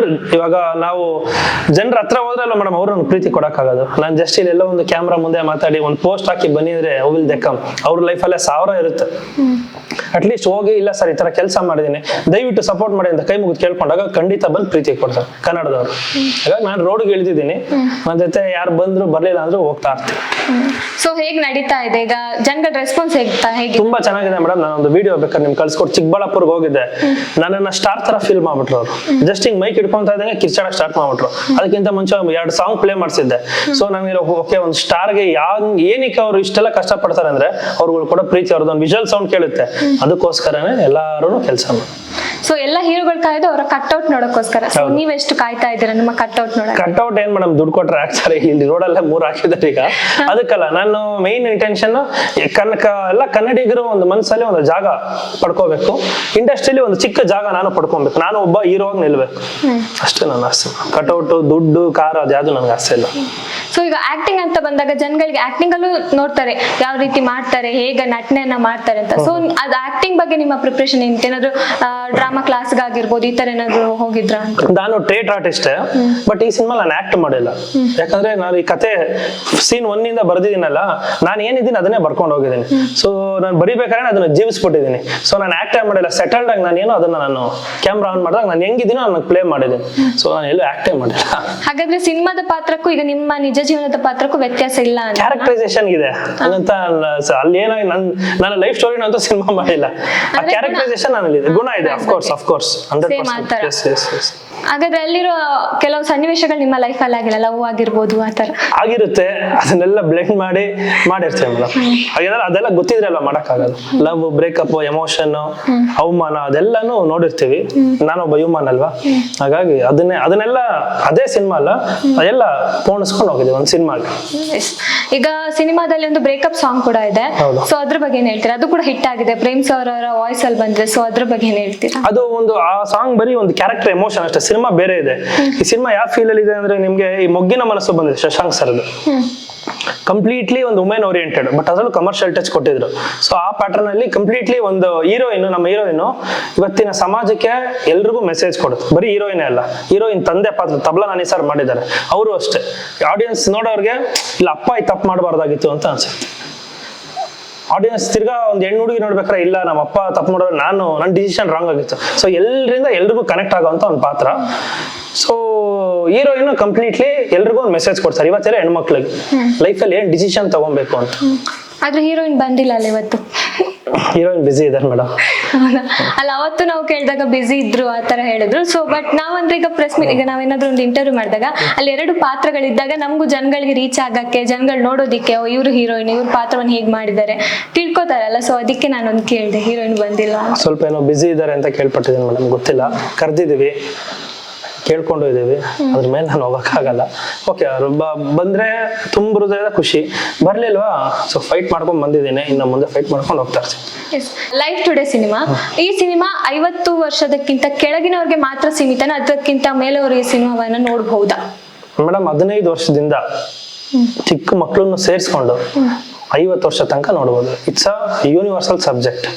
ಇವಾಗ ನಾವು ಜನರ ಹತ್ರ ಹೋದ್ರಲ್ಲ ಮೇಡಮ್ ಅವ್ರು ನನ್ಗೆ ಪ್ರೀತಿ ಕೊಡಕ್ಕಾಗೋದು. ನಾನು ಜಸ್ಟ್ ಇಲ್ಲಿ ಎಲ್ಲೋ ಒಂದು ಕ್ಯಾಮ್ರಾ ಮುಂದೆ ಮಾತಾಡಿ ಒಂದು ಪೋಸ್ಟ್ ಹಾಕಿ ಬನ್ನಿ ಅಂದ್ರೆ ವಿಲ್ ದೆ ಕಮ್. ಅವ್ರ ಲೈಫಲ್ಲೇ 1000 ಇರುತ್ತೆ. ಅಟ್ಲೀಸ್ಟ್ ಹೋಗಿ ಇಲ್ಲ ಸರ್ ಈ ತರ ಕೆಲಸ ಮಾಡಿದೀನಿ ದಯವಿಟ್ಟು ಸಪೋರ್ಟ್ ಮಾಡಿ ಅಂತ ಕೈ ಮುಗಿದು ಕೇಳ್ಕೊಂಡಾಗ ಖಂಡಿತ ಬಂದು ಪ್ರೀತಿ ಕೊಡ್ತಾರೆ ಕನ್ನಡದವರು. ಹಾಗಾಗಿ ನಾನು ರೋಡ್ಗೆ ಇಳಿದಿದ್ದೀನಿ. ನನ್ನ ಜೊತೆ ಯಾರು ಬಂದ್ರು ಬರ್ಲಿಲ್ಲ ಅಂದ್ರೂ ಹೋಗ್ತಾ ಇರ್ತೀನಿ. ಸೊ ಹೇಗ್ ನಡೀತಾ ಇದೆ ಈಗ ಜನಗಳ ರೆಸ್ಪಾನ್ಸ್ ಹೇಗೆ? ತುಂಬಾ ಚೆನ್ನಾಗಿದೆ ಮೇಡಮ್. ನಾನೊಂದು ವಿಡಿಯೋ ಬೇಕಾದ್ರೆ ನಿಮ್ಗೆ ಕಳ್ಸಿಕೊಟ್ಟು ಚಿಕ್ಕಬಳ್ಳಾಪುರ್ಗೆ ಹೋಗಿದ್ದೆ. ನನ್ನನ್ನ ಸ್ಟಾರ್ ತರ ಫೀಲ್ ಮಾಡ್ಬಿಟ್ರು ಅವರು. ಜಸ್ಟ್ ಹಿಂಗ್ ಮೈಕ್ ಇಟ್ಕೊಂತ ಇದ್ದಂಗೆ ಕಿರ್ಚಾಡಕ್ ಸ್ಟಾರ್ಟ್ ಮಾಡ್ಬಿಟ್ರು. ಅದಕ್ಕಿಂತ ಮುಂಚೆ 2 ಸಾಂಗ್ ಪ್ಲೇ ಮಾಡಿಸಿದ್ದೆ. ಸೊ ನನಗೆ ಓಕೆ ಒಂದು ಸ್ಟಾರ್ಗೆ ಏನಕ್ಕೆ ಅವ್ರು ಇಷ್ಟೆಲ್ಲ ಕಷ್ಟ ಪಡ್ತಾರೆ ಅಂದ್ರೆ ಅವ್ರುಗಳು ಕೂಡ ಪ್ರೀತಿ ಅವ್ರದ್ದು ಒಂದು ವಿಜುವಲ್ ಸೌಂಡ್ ಕೇಳುತ್ತೆ. ಅದಕ್ಕೋಸ್ಕರನೇ ಎಲ್ಲಾರು ಕೆಲಸ ಮಾಡಿ. ಸೊ ಎಲ್ಲ ಹೀರೋಗಳು ಕಾಯ್ದು ಅವರ ಕಟ್ಔಟ್ ನೋಡೋಕ್ಕೋಸ್ಕರ. ಸೊ ನೀವೆಷ್ಟು ಕಾಯ್ತಾ ಇದ್ದೀರಾ ನಿಮ್ಮ ಕಟ್ಔಟ್ ನೋಡಕ್ಕೆ? ಕಟ್ಔಟ್ ಏನ್ ಮೇಡಮ್ ದುಡ್ಡು ಕೊಟ್ರೆ ಹಾಕ್ತಾರೆ. ಇಲ್ಲಿ ರೋಡಲ್ಲೇ 3 ಹಾಕಿದ್ದಾರೆ ಈಗ. ಅದಕ್ಕಲ್ಲ ನಾನು ಮೈನ್ ಇಂಟೆನ್ಷನ್ ಎಲ್ಲ ಕನ್ನಡಿಗರು ಒಂದು ಮನಸ್ಸಲ್ಲಿ ಒಂದು ಜಾಗ ಪಡ್ಕೋಬೇಕು. ಇಂಡಸ್ಟ್ರಿಯಲ್ಲಿ ಒಂದು ಚಿಕ್ಕ ಜಾಗ ನಾನು ಪಡ್ಕೊಬೇಕು. ನಾನು ಒಬ್ಬ ಹೀರೋ ಆಗಿ ನಿಲ್ಬೇಕು ಅಷ್ಟೇ ನನ್ನ ಆಸೆ. ಕಟ್ಔಟ್ ದುಡ್ಡು ಕಾರ್ ಅದ್ಯಾವುದು ನನಗೆ ಆಸೆ ಇಲ್ಲ. ಸೊ ಈಗ ಆಕ್ಟಿಂಗ್ ಅಂತ ಬಂದಾಗ ಜನಗಳಿಗೆ ಆಕ್ಟಿಂಗ್ ಅಲ್ಲೂ ನೋಡ್ತಾರೆ ಯಾವ ರೀತಿ ಮಾಡ್ತಾರೆ, ಹೇಗೆ ನಟನೆಯನ್ನ ಮಾಡ್ತಾರೆ ಅಂತ. ಸೊ ಅದು ಆಕ್ಟಿಂಗ್ ಬಗ್ಗೆ ನಿಮ್ಮ ಪ್ರಿಪರೇಷನ್ ಏನಾದ್ರು ಡ್ರಾಮಾ ಕ್ಲಾಸ್ಗಾಗಿರ್ಬೋದು ಈ ತರ ಏನಾದ್ರು ಹೋಗಿದ್ರಾ ಅಂತ? ನಾನು ಥಿಯೇಟರ್ ಆರ್ಟಿಸ್ಟ್. ಬಟ್ ಈ ಸಿನಿಮಾ ನಾನು ಆಕ್ಟ್ ಮಾಡಿಲ್ಲ. ಯಾಕಂದ್ರೆ ನಾನು ಈ ಕತೆ ಸೀನ್ 1 ಇಂದ ಬರ್ದಿದ್ದೀನಲ್ಲ, ನಾನು ಏನಿದ್ದೀನಿ ಅದನ್ನೇ ಬರ್ಕೊಂಡು ಹೋಗಿದ್ದೀನಿ. ಸೊ ನಾನು ಬರಿಬೇಕಾದ್ರೆ ಅದನ್ನ ಜೀವಿಸ್ಬಿಟ್ಟಿದ್ದೀನಿ. ಸೊ ನಾನು ಆಕ್ಟ್ ಮಾಡಿಲ್ಲ. ಸೆಟಲ್ಡ್ ಆಗಿ ನಾನು ಏನೋ ಅದನ್ನ ನಾನು ಕ್ಯಾಮ್ರಾ ಆನ್ ಮಾಡಿದಾಗ ನಾನು ಹೆಂಗಿದ್ದೀನೋ ನಾನು ಪ್ಲೇ ಮಾಡಿದ್ದೀನಿ. ಸೊ ನಾನು ಎಲ್ಲೂ ಆಕ್ಟೇ ಮಾಡಿಲ್ಲ. ಹಾಗಾದ್ರೆ ಸಿನಿಮಾದ ಪಾತ್ರಕ್ಕೂ ಈಗ ನಿಮ್ಮ ನಿಜ ಜೀವನದ ಪಾತ್ರಕ್ಕೂ ವ್ಯತ್ಯಾಸ ಇಲ್ಲ? ಕ್ಯಾರೆಕ್ಟರೈಸೇಷನ್ ಇದೆ ಹಂಗಂತ ಅಲ್ಲಿ ಏನೋ ನನ್ನ ಲೈಫ್ ಸ್ಟೋರಿನ ಅಂತೂ ಸಿನಿಮಾ ಮಾಡಿಲ್ಲ. ಆ ಕ್ಯಾರೆಕ್ಟರೈಸೇಷನ್ ನನ್ನಲ್ಲಿ ಇದೆ, ಗುಣ ಇದೆ. ಅಫ್ಕೋರ್ಸ್ 100%. ಹಾಗಾದ್ರೆ ಅಲ್ಲಿರೋ ಕೆಲವು ಸನ್ನಿವೇಶಗಳು ನಿಮ್ಮ ಲೈಫ್ ಅಲ್ಲಿ ಆಗಿಲ್ಲ, ಲವ್ ಆಗಿರ್ಬೋದು ಆ ತರ ಆಗಿರುತ್ತೆ. ಅದನ್ನೆಲ್ಲ ಬ್ಲೆಂಡ್ ಮಾಡಿರ್ತೇವೆ ಮೇಡಮ್. ಹಾಗಾದ್ರೆ ಅದೆಲ್ಲ ಗೊತ್ತಿದ್ರಲ್ಲ ಮಾಡಕ್ಕಾಗಲ್ಲ. ಲವ್, ಬ್ರೇಕಪ್, ಎಮೋಷನ್, ಅವಮಾನ ಅದೆಲ್ಲಾನು ನೋಡಿರ್ತೀವಿ. ನಾನೊಬ್ಬ ಹ್ಯೂಮನ್ ಅಲ್ವಾ. ಹಾಗಾಗಿ ಅದನ್ನೆಲ್ಲ ಅದೇ ಸಿನಿಮಾ ಅಲ್ಲ ಅದೆಲ್ಲ ಪೋಣಿಸ್ಕೊಂಡು ಹೋಗಿದ್ದೀವಿ ಒಂದು ಸಿನಿಮಾಗೆ. ಈಗ ಸಿನಿಮಾದಲ್ಲಿ ಒಂದು ಬ್ರೇಕಪ್ ಸಾಂಗ್ ಕೂಡ ಇದೆ. ಸೊ ಅದ್ರ ಬಗ್ಗೆ ಏನ್ ಹೇಳ್ತೀರಾ? ಅದು ಕೂಡ ಹಿಟ್ ಆಗಿದೆ, ಪ್ರೇಮ್ ಸರ್ ಅವರ ವಾಯ್ಸ್ ಅಲ್ಲಿ ಬಂದಿದೆ. ಸೊ ಅದ್ರ ಬಗ್ಗೆ ಏನ್ ಹೇಳ್ತೀರಾ? ಅದು ಒಂದು ಆ ಸಾಂಗ್ ಬರೀ ಒಂದು ಕ್ಯಾರೆಕ್ಟರ್ ಎಮೋಷನ್ ಅಷ್ಟೇ. ಸಿನಿಮಾ ಬೇರೆ ಇದೆ. ಈ ಸಿನಿಮಾ ಯಾವ ಫೀಲ್ ಅಲ್ಲಿ ಇದೆ ಅಂದ್ರೆ ನಿಮ್ಗೆ ಈ ಮೊಗ್ಗಿನ ಮನಸ್ಸು ಬಂದಿದೆ ಶಶಾಂಕ್ ಸರ್ದು. ಕಂಪ್ಲೀಟ್ಲಿ ಒಂದು ವುಮೆನ್ ಓರಿಯೆಂಟೆಡ್, ಬಟ್ ಅದ್ರಲ್ಲೂ ಕಮರ್ಷಿಯಲ್ ಟಚ್ ಕೊಟ್ಟಿದ್ರು. ಸೊ ಆ ಪ್ಯಾಟರ್ನ್ ಅಲ್ಲಿ ಕಂಪ್ಲೀಟ್ಲಿ ಒಂದು ನಮ್ಮ ಹೀರೋಯಿನ್ ಇವತ್ತಿನ ಸಮಾಜಕ್ಕೆ ಎಲ್ರಿಗೂ ಮೆಸೇಜ್ ಕೊಡುತ್ತೆ. ಬರೀ ಹೀರೋಯಿನ್ ಅಲ್ಲ, ಹೀರೋಯಿನ್ ತಂದೆ ಪಾತ್ರ ತಬ್ಲಾ ನಾನಿ ಸರ್ ಮಾಡಿದ್ದಾರೆ. ಅವರು ಅಷ್ಟೇ ಆಡಿಯನ್ಸ್ ನೋಡೋರ್ಗೆ ಇಲ್ಲ ಅಪ್ಪ ಈ ತಪ್ಪು ಮಾಡಬಾರ್ದಾಗಿತ್ತು ಅಂತ ಅನ್ಸುತ್ತೆ. ಆಡಿಯನ್ಸ್ ತಿರ್ಗಾ ಒಂದು ಹೆಣ್ಣು ಹುಡುಗಿ ನೋಡ್ಬೇಕಾರೆ ಇಲ್ಲ ನಮ್ಮ ಅಪ್ಪ ತಪ್ಪು ಮಾಡೋರು ನನ್ನ ಡಿಸಿಷನ್ ರಾಂಗ್ ಆಗಿತ್ತು. ಸೊ ಎಲ್ರಿಗೂ ಕನೆಕ್ಟ್ ಆಗೋಂತ ಒಂದು ಪಾತ್ರ. ಸೊ ಹೀರೋಯಿನ್ ಕಂಪ್ಲೀಟ್ಲಿ ಎಲ್ರಿಗೂ ಒಂದು ಮೆಸೇಜ್ ಕೊಡ್ತಾರೆ ಇವತ್ತೆಲ್ಲ ಹೆಣ್ಮಕ್ಳಿಗೆ ಲೈಫಲ್ಲಿ ಏನ್ ಡಿಸಿಷನ್ ತಗೊಬೇಕು ಅಂತ. ಆದ್ರೆ ಹೀರೋಯಿನ್ ಬಂದಿಲ್ಲ ಅಲ್ಲ ಇವತ್ತು. ಹೀರೋಯಿನ್ ಬಿಸಿ ಇದಾರೆ ಮೇಡಮ್. ಅಲ್ಲ ಅವತ್ತು ನಾವು ಕೇಳಿದಾಗ ಬಿಸಿ ಇದ್ರು ಆ ತರ ಹೇಳಿದ್ರು. ಸೊ ಬಟ್ ನಾವಂದ್ರೆ ಈಗ ಪ್ರೆಸ್ ಮೀಟ್ ಈಗ ನಾವೇನಾದ್ರೂ ಒಂದು ಇಂಟರ್ವ್ಯೂ ಮಾಡಿದಾಗ ಅಲ್ಲಿ 2 ಪಾತ್ರಗಳಿದ್ದಾಗ ನಮಗೂ ಜನಗಳಿಗೆ ರೀಚ್ ಆಗಕ್ಕೆ, ಜನಗಳು ನೋಡೋದಿಕ್ಕೆ ಇವ್ರು ಹೀರೋಯಿನ್ ಇವ್ರ ಪಾತ್ರವನ್ನು ಹೇಗ್ ಮಾಡಿದ್ದಾರೆ ತಿಳ್ಕೊತಾರಲ್ಲ. ಸೊ ಅದಕ್ಕೆ ನಾನೊಂದು ಕೇಳಿದೆ ಹೀರೋಯಿನ್ ಬಂದಿಲ್ಲ. ಸ್ವಲ್ಪ ಏನೋ ಬಿಸಿ ಇದಾರೆ ಅಂತ ಕೇಳ್ಪಟ್ಟಿದ್ದೀನಿ ಮೇಡಮ್, ಗೊತ್ತಿಲ್ಲ. ಕರ್ದಿದೀವಿ, ಕೇಳ್ಕೊಂಡು ಇದೀವಿ, ಅದ್ರ ಮೇಲೆ ನಾನು ಹೋಗಕ್ಕಾಗಲ್ಲ. ಓಕೆ ಅವ್ರು ಬಂದ್ರೆ ತುಂಬ ಹೃದಯದ ಖುಷಿ, ಬರ್ಲಿಲ್ವಾ ಸೊ ಫೈಟ್ ಮಾಡ್ಕೊಂಡ್ ಬಂದಿದ್ದೀನಿ, ಇನ್ನು ಮುಂದೆ ಫೈಟ್ ಮಾಡ್ಕೊಂಡು ಹೋಗ್ತಾ ಇರ್ತೀನಿ. ಲೈಫ್ ಟುಡೇ ಸಿನಿಮಾ, ಈ ಸಿನಿಮಾ 50 ವರ್ಷದಕ್ಕಿಂತ ಕೆಳಗಿನವ್ರಿಗೆ ಮಾತ್ರ ಸೀಮಿತನ ಅದಕ್ಕಿಂತ ಮೇಲೆಯವರು ಈ ಸಿನಿಮಾವನ್ನ ನೋಡಬಹುದಾ? ಮೇಡಮ್ 15 ವರ್ಷದಿಂದ ಚಿಕ್ಕ ಮಕ್ಕಳನ್ನು ಸೇರಿಸ್ಕೊಂಡು 50 ವರ್ಷ ತನಕ ನೋಡ್ಬೋದು. It's a universal subject.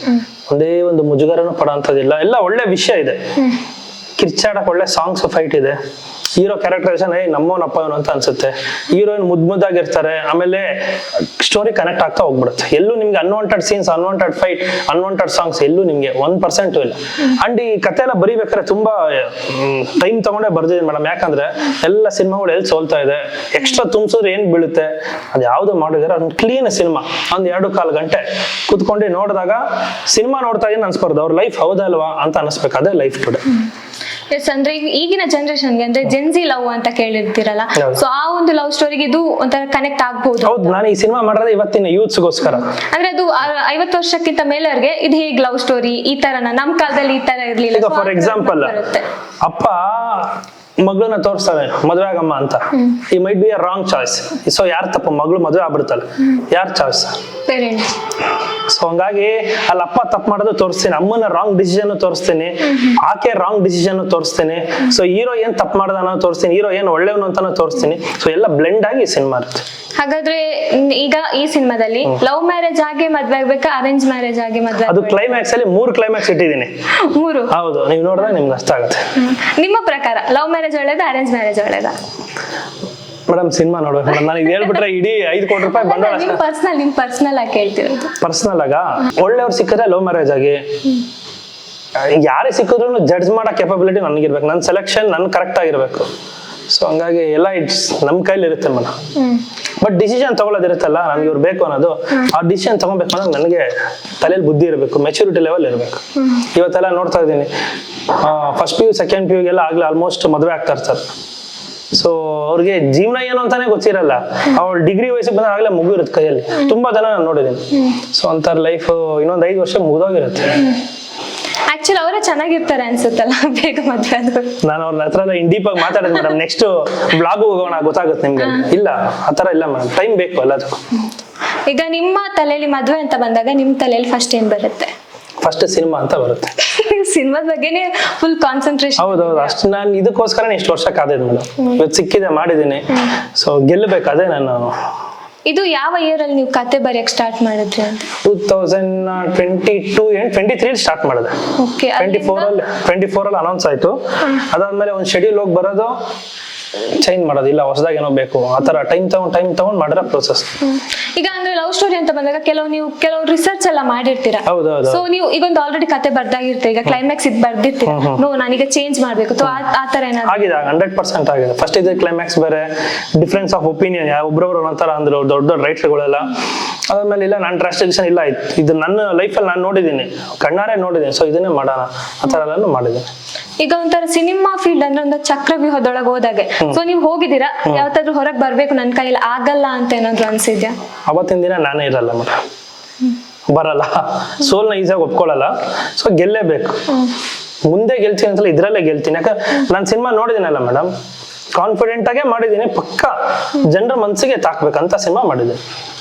ಒಂದೇ ಒಂದು ಮುಜುಗರನು ಪಡೋಂಥದ್ದಿಲ್ಲ, ಎಲ್ಲ ಒಳ್ಳೆ ವಿಷಯ ಇದೆ. ಕಿರ್ಚಾಡಕ್ ಒಳ್ಳೆ ಸಾಂಗ್ಸ್ ಫೈಟ್ ಇದೆ. ಹೀರೋ ಕ್ಯಾರೆಕ್ಟರೈಸೇಷನ್ ನಮ್ಮವನಪ್ಪ ಇವನು ಅಂತ ಅನ್ಸುತ್ತೆ. ಹೀರೋಯಿನ್ ಮುದ್ದಾಗಿರ್ತಾರೆ. ಆಮೇಲೆ ಸ್ಟೋರಿ ಕನೆಕ್ಟ್ ಆಗ್ತಾ ಹೋಗ್ಬಿಡುತ್ತೆ. ಎಲ್ಲೂ ನಿಮ್ಗೆ unwanted scenes, unwanted fight, unwanted songs ಎಲ್ಲೂ ನಿಮ್ಗೆ 1% ಇಲ್ಲ. ಅಂಡ್ ಈ ಕತೆ ಎಲ್ಲ ಬರೀಬೇಕಾದ್ರೆ ತುಂಬಾ ಟೈಮ್ ತಗೊಂಡೇ ಬರ್ದಿದ್ದೀನಿ ಮೇಡಮ್. ಯಾಕಂದ್ರೆ ಎಲ್ಲ ಸಿನಿಮಾಗಳು ಎಲ್ಲಿ ಸೋಲ್ತಾ ಇದೆ, ಎಕ್ಸ್ಟ್ರಾ ತುಂಬಿಸಿದ್ರೆ ಏನ್ ಬೀಳುತ್ತೆ, ಅದು ಯಾವ್ದು ಮಾಡಿದಾರೆ ಒಂದು ಕ್ಲೀನ್ ಸಿನಿಮಾ. ಒಂದು 2-1/4 ಗಂಟೆ ಕುತ್ಕೊಂಡು ನೋಡಿದಾಗ ಸಿನಿಮಾ ನೋಡ್ತಾ ಇದೀನಿ ಅನ್ಸ್ಬಾರ್ದು, ಅವ್ರ ಲೈಫ್ ಹೌದಲ್ವಾ ಅಂತ ಅನಿಸ್ಬೇಕು. ಅದೇ ಲೈಫ್ ಟುಡೇ. ಎಸ್, ಅಂದ್ರೆ ಈಗಿನ ಜನರೇಷನ್ಗೆ ಅಂದ್ರೆ ಜೆನ್ಸಿ ಲವ್ ಅಂತ ಕೇಳಿರ್ತೀರಲ್ಲ, ಸೊ ಆ ಒಂದು ಲವ್ ಸ್ಟೋರಿಗೆ ಇದು ಒಂಥರ ಕನೆಕ್ಟ್ ಆಗ್ಬಹುದು. ಹೌದು, ನಾನು ಈ ಸಿನಿಮಾ ಮಾಡೋದು ಇವತ್ತಿನ ಯೂತ್ಸ್ಗೋಸ್ಕರ. ಅಂದ್ರೆ ಅದು 50 ವರ್ಷಕ್ಕಿಂತ ಮೇಲವ್ರಿಗೆ ಇದು ಹೇಗ್ ಲವ್ ಸ್ಟೋರಿ ಈ ತರ, ನಮ್ ಕಾಲದಲ್ಲಿ ಈ ತರ ಇರ್ಲಿಲ್ಲ. ಫಾರ್ ಎಕ್ಸಾಂಪಲ್, ಅಪ್ಪ ಮಗಳನ್ನ ತೋರಿಸ್ತಾಳೆ ಮದುವೆ ಆಗಮ್ಮ ಅಂತ, ಈ might be a wrong choice. So ಯಾರು ತಪ್ಪು, ಮಗಳು ಮದುವೆ ಆಗ್ಬಿಡ್ತಾಳೆ, ಯಾರು ಚಾಯ್ಸ್? ಪೇರೆಂಟ್ಸ್. ಸೊ ಹಂಗಾಗಿ ಅಲ್ಲಿ ಅಪ್ಪ ತಪ್ಪು ಮಾಡೋದು ತೋರಿಸ್ತೀನಿ, ಅಮ್ಮನ ರಾಂಗ್ ಡಿಸಿಷನ್ ತೋರಿಸ್ತೀನಿ, ಆಕೆ ರಾಂಗ್ ಡಿಸಿಷನ್ ತೋರಿಸ್ತೀನಿ. ಸೊ ಹೀರೋ ಏನ್ ತಪ್ಪು ಮಾಡ್ದ ಅನ್ನೋದು ತೋರಿಸ್ತೀನಿ, ಹೀರೋ ಏನ್ ಒಳ್ಳೆಯವನು ಅಂತಾನು ತೋರಿಸ್ತೀನಿ. ಸೊ ಎಲ್ಲ ಬ್ಲೆಂಡ್ ಆಗಿ ಸಿನಿಮಾ ಇರುತ್ತೆ. ಹಾಗಾದ್ರೆ ಈಗ ಈ ಸಿನಿಮಾದಲ್ಲಿ ಲವ್ ಮ್ಯಾರೇಜ್ ಆಗಿ ಮದ್ವೆ ಆಗ್ಬೇಕಾ, ಅರೇಂಜ್ ಮ್ಯಾರೇಜ್ ಆಗಿ ಮದ್ವೆ? ಅದು ಕ್ಲೈಮ್ಯಾಕ್ಸ್ ಅಲ್ಲಿ 3 ಕ್ಲೈಮ್ಯಾಕ್ಸ್ ಇಟ್ಟಿದ್ದೀನಿ. 3? ಹೌದು, ನೀವು ನೋಡಿದ್ರೆ ನಿಮ್ಗೆ ಅರ್ಥ ಆಗುತ್ತೆ. ನಿಮ್ಮ ಪ್ರಕಾರ ಲವ್ ಮ್ಯಾರೇಜ್ ಒಳ್ಳೇದಾ, ಅರೇಂಜ್ ಮ್ಯಾರೇಜ್ ಒಳ್ಳೇದಾ? ಮೇಡಮ್ ಸಿನಿಮಾ ನೋಡ್ಬೇಕು ಮೇಡಮ್. ನನಗೆ ಹೇಳ್ಬಿಟ್ರೆ ಇಡೀ 5 ಕೋಟಿ ರೂಪಾಯಿ ಬಂಡವಾಳ. ನಿಮ್ ಪರ್ಸನಲ್ ಆಗಿ ಕೇಳ್ತಿರೋದು. ಪರ್ಸನಲ್ ಆಗ ಒಳ್ಳೆಯವ್ರು ಸಿಕ್ಕಿದ್ರೆ ಲವ್ ಮ್ಯಾರೇಜ್ ಆಗಿ, ಯಾರೇ ಸಿಕ್ಕಿದ್ರು ಜಡ್ಜ್ ಮಾಡೋ ಕೆಪಬಿಲಿಟಿ ನನಗಿರ್ಬೇಕು, ನನ್ನ ಸೆಲೆಕ್ಷನ್ ನನ್ ಕರೆಕ್ಟ್ ಆಗಿರ್ಬೇಕು. ಸೊ ಹಂಗಾಗಿ ಎಲ್ಲ ಇಟ್ಸ್ ನಮ್ಮ ಕೈಲಿ ಇರುತ್ತೆ ಮೇಡಮ್. ಬಟ್ ಡಿಸಿಷನ್ ತಗೊಳ್ಳೋದಿರುತ್ತಲ್ಲ, ನನ್ಗೆ ಇವ್ರು ಬೇಕು ಅನ್ನೋದು, ಆ ಡಿಸಿಷನ್ ತಗೊಬೇಕು ಅನ್ನೋದು ನನಗೆ ತಲೆಯಲ್ಲಿ ಬುದ್ಧಿ ಇರಬೇಕು, ಮೆಚುರಿಟಿ ಲೆವೆಲ್ ಇರಬೇಕು. ಇವತ್ತೆಲ್ಲ ನೋಡ್ತಾ ಇದ್ದೀನಿ, ಫಸ್ಟ್ PU ಸೆಕೆಂಡ್ PU ಗೆಲ್ಲ ಆಗ್ಲೇ ಆಲ್ಮೋಸ್ಟ್ ಮದುವೆ ಆಗ್ತಾ ಇರ್ತಾರೆ. ಸೊ ಅವ್ರಿಗೆ ಜೀವನ ಏನು ಅಂತಾನೆ ಗೊತ್ತಿರಲ್ಲ, ಅವ್ಳು ಡಿಗ್ರಿ ವಯಸ್ಸಿಗೆ ಬಂದಾಗ ಆಗ್ಲೇ ಮುಗಿರುತ್ತೆ ಕೈಯಲ್ಲಿ. ತುಂಬಾ ಜನ ನಾನು ನೋಡಿದ್ದೀನಿ. ಸೊ ಅಂತಾರ ಲೈಫ್ ಇನ್ನೊಂದು 5 ವರ್ಷ ಮುಗಿದೋಗಿರುತ್ತೆ. ಆಕ್ಚುಲಿ ಅವರೇ ಚೆನ್ನಾಗಿರ್ತಾರೆ ಅನ್ಸುತ್ತಲ್ಲ ಬೇಗ ಮದ್ವೆ ಆದ್ರು. ನಾನು ಅವ್ರ ಹತ್ರ ಎಲ್ಲ ಡೀಪ್ ಆಗಿ ಮಾತಾಡಿದ್ ಮೇಡಮ್, ನೆಕ್ಸ್ಟ್ ಬ್ಲಾಗ್ ಹೋಗೋಣ ಗೊತ್ತಾಗುತ್ತೆ ನಿಮ್ಗೆ. ಇಲ್ಲ ಆತರ ಇಲ್ಲ ಮೇಡಮ್, ಟೈಮ್ ಬೇಕು ಎಲ್ಲದಕ್ಕೂ. ಈಗ ನಿಮ್ಮ ತಲೆಯಲ್ಲಿ ಮದ್ವೆ ಅಂತ ಬಂದಾಗ ನಿಮ್ ತಲೆಯಲ್ಲಿ ಫಸ್ಟ್ ಏನ್ ಬರುತ್ತೆ? ಫಸ್ಟ್ ಸಿನಿಮಾ ಅಂತ ಬರುತ್ತೆ. ಸಿನಿಮಾದ ಬಗ್ಗೆನೇ ಫುಲ್ ಕಾನ್ಸಂಟ್ರೇಷನ್. ಹೌದೌದು, ಅಷ್ಟು ನಾನು ಇದಕ್ಕೋಸ್ಕರನೇ ಇಷ್ಟು ವರ್ಷ ಕಾದಿದ್ ಮೇಡಮ್. ಇವತ್ತು ಸಿಕ್ಕಿದೆ, ಮಾಡಿದ್ದೀನಿ. ಸೊ ಗೆಲ್ಲಬೇಕು, ಅದೇ ನಾನು. ಇದು ಯಾವ ಇಯರ್ ಅಲ್ಲಿ ನೀವು ಕತೆ ಬರೆಯಕ್ ಸ್ಟಾರ್ಟ್ ಮಾಡಿದ್ರಿ ಅಂತ? 2022 23 ಸ್ಟಾರ್ಟ್ ಮಾಡಿದೆ. 24 ಅಲ್ಲಿ ಅನೌನ್ಸ್ ಆಯ್ತು. ಅದಾದ್ಮೇಲೆ ಒಂದು ಶೆಡ್ಯೂಲ್ ಹೋಗಿ ಬರೋದು, ಚೇಂಜ್ ಮಾಡೋದು, ಇಲ್ಲ ಹೊಸದಾಗಿ ಏನೋ ಬೇಕು, ಆತರ ಟೈಮ್ ತಗೊಂಡ್ ಮಾಡಿರೋ ಪ್ರೋಸೆಸ್. ಈಗ ಅಂದ್ರೆ ಲವ್ ಸ್ಟೋರಿ ಅಂತ ಬಂದಾಗ ಕೆಲವು ರಿಸರ್ಚ್ ಎಲ್ಲ ಮಾಡಿರ್ತೀರಾ. ಹೌದೌದು. ಸೊ ನೀವು ಈಗ ಒಂದು ಆಲ್ರೆಡಿ ಕತೆ ಬರ್ದಾಗಿರ್ತೀರಿ, ಈಗ ಕ್ಲೈಮ್ಯಾಕ್ಸ್ ಇದು ಬರ್ದಿರ್ತೀರಾ, ನೋ ನಾನೀಗ ಚೇಂಜ್ ಮಾಡ್ಬೇಕು, ಆತರ ಏನಾದ್ರು ಆಗಿದೆ? 100% ಆಗಿದೆ. ಫಸ್ಟ್ ಇದೆ ಕ್ಲೈಮ್ಯಾಕ್ಸ್ ಬೇರೆ, ಡಿಫ್ರೆನ್ಸ್ ಆಫ್ ಒಪಿನಿಯನ್, ಒಬ್ರೊಬ್ರು ಒಂಥರ ಅಂದ್ರು ದೊಡ್ಡ ರೈಟರ್ಗಳೆಲ್ಲ. ಅದಾದ್ಮೇಲೆ ಇಲ್ಲ, ನಾನು ಟ್ರಾನ್ಸ್ಲೇಷನ್ ಇಲ್ಲ, ಇದು ನನ್ನ ಲೈಫಲ್ಲಿ ನಾನು ನೋಡಿದ್ದೀನಿ, ಕಣ್ಣಾರೆ ನೋಡಿದ್ದೀನಿ. ಸೊ ಇದನ್ನೇ ಮಾಡೋಣ ಆತರ ಎಲ್ಲಾನು ಮಾಡಿದ್ದೀನಿ. ಈಗ ಒಂಥರ ಸಿನಿಮಾ ಫೀಲ್ಡ್ ಅಂದ್ರೆ ಒಂದು ಚಕ್ರವ್ಯೂಹದೊಳಗೆ ಹೋದಾಗೆ. ಸೊ ನೀವು ಹೋಗಿದ್ದೀರಾ, ಯಾವತ್ತಾದ್ರೂ ಹೊರಗೆ ಬರ್ಬೇಕು ನನ್ನ ಕೈಯಲ್ಲಿ ಆಗಲ್ಲ ಅಂತ ಏನಾದ್ರು ಅನ್ಸಿದ್ಯಾ? ಅವತ್ತಿನ ದಿನ ನಾನೇ ಇರಲ್ಲ ಮೇಡಮ್, ಬರಲ್ಲ, ಸೋಲ್ನ ಈಸಿಯಾಗಿ ಒಪ್ಕೊಳ್ಳಲ್ಲ. ಸೊ ಗೆಲ್ಲೇಬೇಕು, ಮುಂದೆ ಗೆಲ್ತೀನಿ ಅಂತಲ್ಲ, ಇದ್ರಲ್ಲೇ ಗೆಲ್ತೀನಿ. ಯಾಕಂದ್ರೆ ನಾನು ಸಿನಿಮಾ ನೋಡಿದ್ದೀನಲ್ಲ ಮೇಡಮ್, ಕಾನ್ಫಿಡೆಂಟ್ ಆಗೇ ಮಾಡಿದ್ದೀನಿ, ಪಕ್ಕ ಜನರ ಮನ್ಸಿಗೆ ತಾಕ್ಬೇಕಂತ ಸಿನಿಮಾ ಮಾಡಿದ್ದೀನಿ.